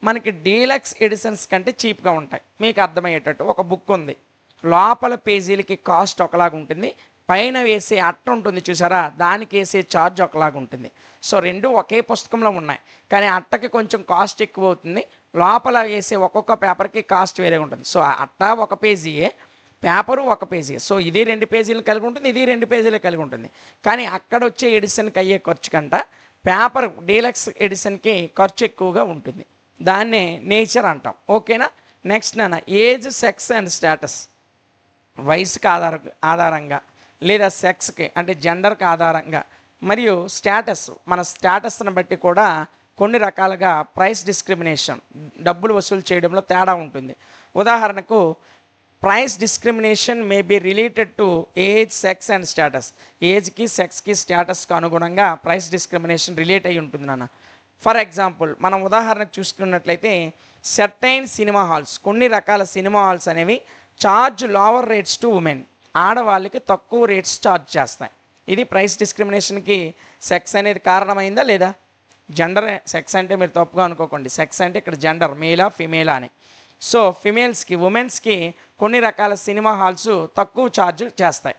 మనకి డీలక్స్ ఎడిషన్స్ కంటే చీప్గా ఉంటాయి. మీకు అర్థమయ్యేటట్టు ఒక బుక్ ఉంది, లోపల పేజీలకి కాస్ట్ ఒకలాగా ఉంటుంది, పైన వేసే అట్ట ఉంటుంది చూసారా, దానికి వేసే ఛార్జ్ ఒకలాగా ఉంటుంది. సో రెండు ఒకే పుస్తకంలో ఉన్నాయి, కానీ అట్టకి కొంచెం కాస్ట్ ఎక్కువ అవుతుంది, లోపల వేసే ఒక్కొక్క పేపర్కి కాస్ట్ వేరే ఉంటుంది. సో అట్ట ఒక పేజీయే, పేపరు ఒక పేజీ. సో ఇది 2 పేజీలు కలిగి ఉంటుంది, ఇది 2 పేజీలు కలిగి ఉంటుంది. కానీ అక్కడ వచ్చే ఎడిషన్కి అయ్యే ఖర్చు కంట పేపర్ డీలక్స్ ఎడిషన్కి ఖర్చు ఎక్కువగా ఉంటుంది. దాన్నే నేచర్ అంటాం. ఓకేనా? నెక్స్ట్ నాన్న ఏజ్, సెక్స్ అండ్ స్టేటస్. వయసుకి ఆధారంగా లేదా సెక్స్కి అంటే జెండర్కి ఆధారంగా మరియు స్టేటస్, మన స్టేటస్ని బట్టి కూడా కొన్ని రకాలుగా ప్రైస్ డిస్క్రిమినేషన్, డబ్బులు వసూలు చేయడంలో తేడా ఉంటుంది. ఉదాహరణకు price discrimination may be related to age, sex and status. ఏజ్కి, సెక్స్కి, స్టేటస్కి అనుగుణంగా ప్రైస్ డిస్క్రిమినేషన్ రిలేట్ అయి ఉంటుంది నాన్న. ఫర్ ఎగ్జాంపుల్ మనం ఉదాహరణకు చూసుకున్నట్లయితే సర్టైన్ సినిమా హాల్స్, కొన్ని రకాల సినిమా హాల్స్ అనేవి charge lower rates to women, ఆడవాళ్ళకి తక్కువ రేట్స్ ఛార్జ్ చేస్తాయి. ఇది ప్రైస్ డిస్క్రిమినేషన్కి సెక్స్ అనేది కారణమైందా లేదా? జెండర్, సెక్స్ అంటే మీరు తప్పుగా అనుకోకండి, సెక్స్ అంటే ఇక్కడ జెండర్, మేలా ఫిమేలా అని. సో ఫిమేల్స్కి, ఉమెన్స్కి కొన్ని రకాల సినిమా హాల్స్ తక్కువ ఛార్జ్ చేస్తాయి.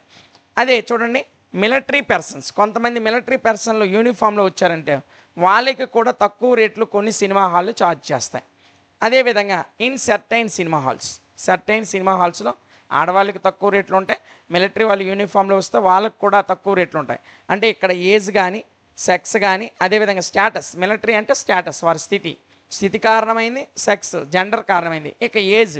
అదే చూడండి మిలిటరీ పర్సన్స్, కొంతమంది మిలిటరీ పర్సన్లు యూనిఫామ్లో వచ్చారంటే వాళ్ళకి కూడా తక్కువ రేట్లు కొన్ని సినిమా హాళ్ళు ఛార్జ్ చేస్తాయి. అదేవిధంగా ఇన్ సర్టైన్ సినిమా హాల్స్లో ఆడవాళ్ళకి తక్కువ రేట్లు ఉంటాయి, మిలిటరీ వాళ్ళు యూనిఫామ్లో వస్తే వాళ్ళకి కూడా తక్కువ రేట్లు ఉంటాయి. అంటే ఇక్కడ ఏజ్ కానీ, సెక్స్ కానీ, అదేవిధంగా స్టేటస్, మిలిటరీ అంటే స్టేటస్ వారి స్థితి కారణమైంది, సెక్స్ జెండర్ కారణమైంది. ఇక age,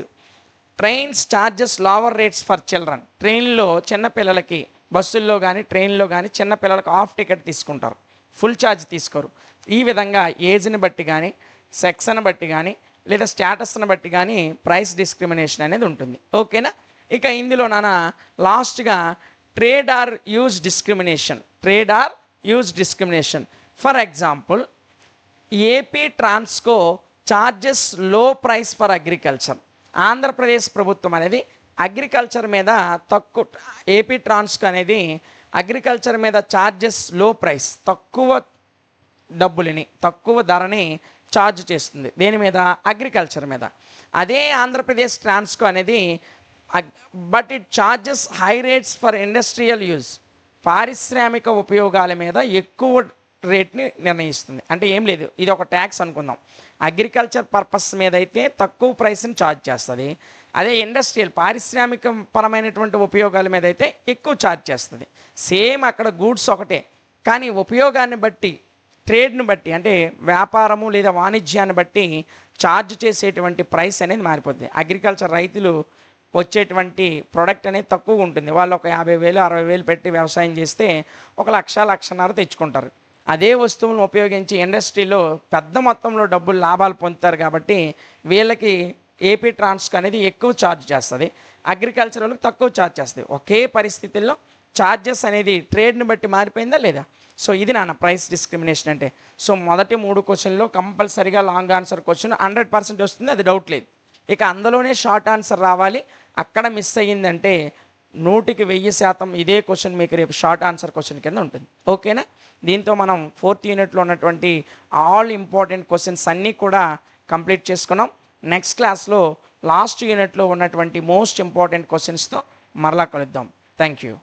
trains charges lower rates for children. ట్రైన్లో చిన్నపిల్లలకి, బస్సుల్లో కానీ ట్రైన్లో కానీ చిన్నపిల్లలకు హాఫ్ టికెట్ తీసుకుంటారు, ఫుల్ ఛార్జ్ తీసుకోరు. ఈ విధంగా ఏజ్ని బట్టి కానీ, సెక్స్ని బట్టి కానీ, లేదా స్టేటస్ని బట్టి కానీ ప్రైస్ డిస్క్రిమినేషన్ అనేది ఉంటుంది. ఓకేనా? ఇక ఇందులో నాన్న లాస్ట్గా trade are use discrimination. For example AP Transco charges లో ప్రైస్ ఫర్ అగ్రికల్చర్. ఆంధ్రప్రదేశ్ ప్రభుత్వం అనేది అగ్రికల్చర్ మీద ఏపీ ట్రాన్స్కో అనేది అగ్రికల్చర్ మీద చార్జెస్ లో ప్రైస్, తక్కువ డబ్బులని, తక్కువ ధరని ఛార్జ్ చేస్తుంది. దేని మీద? అగ్రికల్చర్ మీద. అదే ఆంధ్రప్రదేశ్ ట్రాన్స్కో అనేది but it charges high rates for industrial use. పారిశ్రామిక ఉపయోగాల మీద ఎక్కువ రేట్ని నిర్ణయిస్తుంది. అంటే ఏం లేదు, ఇది ఒక ట్యాక్స్ అనుకుందాం. అగ్రికల్చర్ పర్పస్ మీద అయితే తక్కువ ప్రైస్ని ఛార్జ్ చేస్తుంది, అదే ఇండస్ట్రియల్ పారిశ్రామిక పరమైనటువంటి ఉపయోగాల మీద అయితే ఎక్కువ ఛార్జ్ చేస్తుంది. సేమ్ అక్కడ గూడ్స్ ఒకటే, కానీ ఉపయోగాన్ని బట్టి, ట్రేడ్ని బట్టి, అంటే వ్యాపారము లేదా వాణిజ్యాన్ని బట్టి ఛార్జ్ చేసేటువంటి ప్రైస్ అనేది మారిపోతుంది. అగ్రికల్చర్ రైతులు వచ్చేటువంటి ప్రోడక్ట్ అనేది తక్కువ ఉంటుంది. వాళ్ళు ఒక 50,000 60,000 పెట్టి వ్యవసాయం చేస్తే 1,00,000 1,50,000 తెచ్చుకుంటారు. అదే వస్తువులను ఉపయోగించి ఇండస్ట్రీలో పెద్ద మొత్తంలో డబ్బులు లాభాలు పొందుతారు. కాబట్టి వీళ్ళకి ఏపీ ట్రాన్స్కో అనేది ఎక్కువ ఛార్జ్ చేస్తుంది, అగ్రికల్చర్ వాళ్ళకి తక్కువ ఛార్జ్ చేస్తుంది. ఒకే పరిస్థితుల్లో ఛార్జెస్ అనేది ట్రేడ్ని బట్టి మారిపోయిందా లేదా? సో ఇది నాన్న ప్రైస్ డిస్క్రిమినేషన్ అంటే. సో మొదటి 3 క్వశ్చన్లో కంపల్సరీగా లాంగ్ ఆన్సర్ క్వశ్చన్ 100% వస్తుంది, అది డౌట్ లేదు. ఇక అందులోనే షార్ట్ ఆన్సర్ రావాలి. అక్కడ మిస్ అయ్యిందంటే 100% ఇదే క్వశ్చన్ మీకు రేపు షార్ట్ ఆన్సర్ క్వశ్చన్ కింద ఉంటుంది. ఓకేనా? దీంతో మనం 4th యూనిట్లో ఉన్నటువంటి ఆల్ ఇంపార్టెంట్ క్వశ్చన్స్ అన్నీ కూడా కంప్లీట్ చేసుకున్నాం. నెక్స్ట్ క్లాస్లో లాస్ట్ యూనిట్లో ఉన్నటువంటి మోస్ట్ ఇంపార్టెంట్ క్వశ్చన్స్తో మరలా కలుద్దాం. Thank you.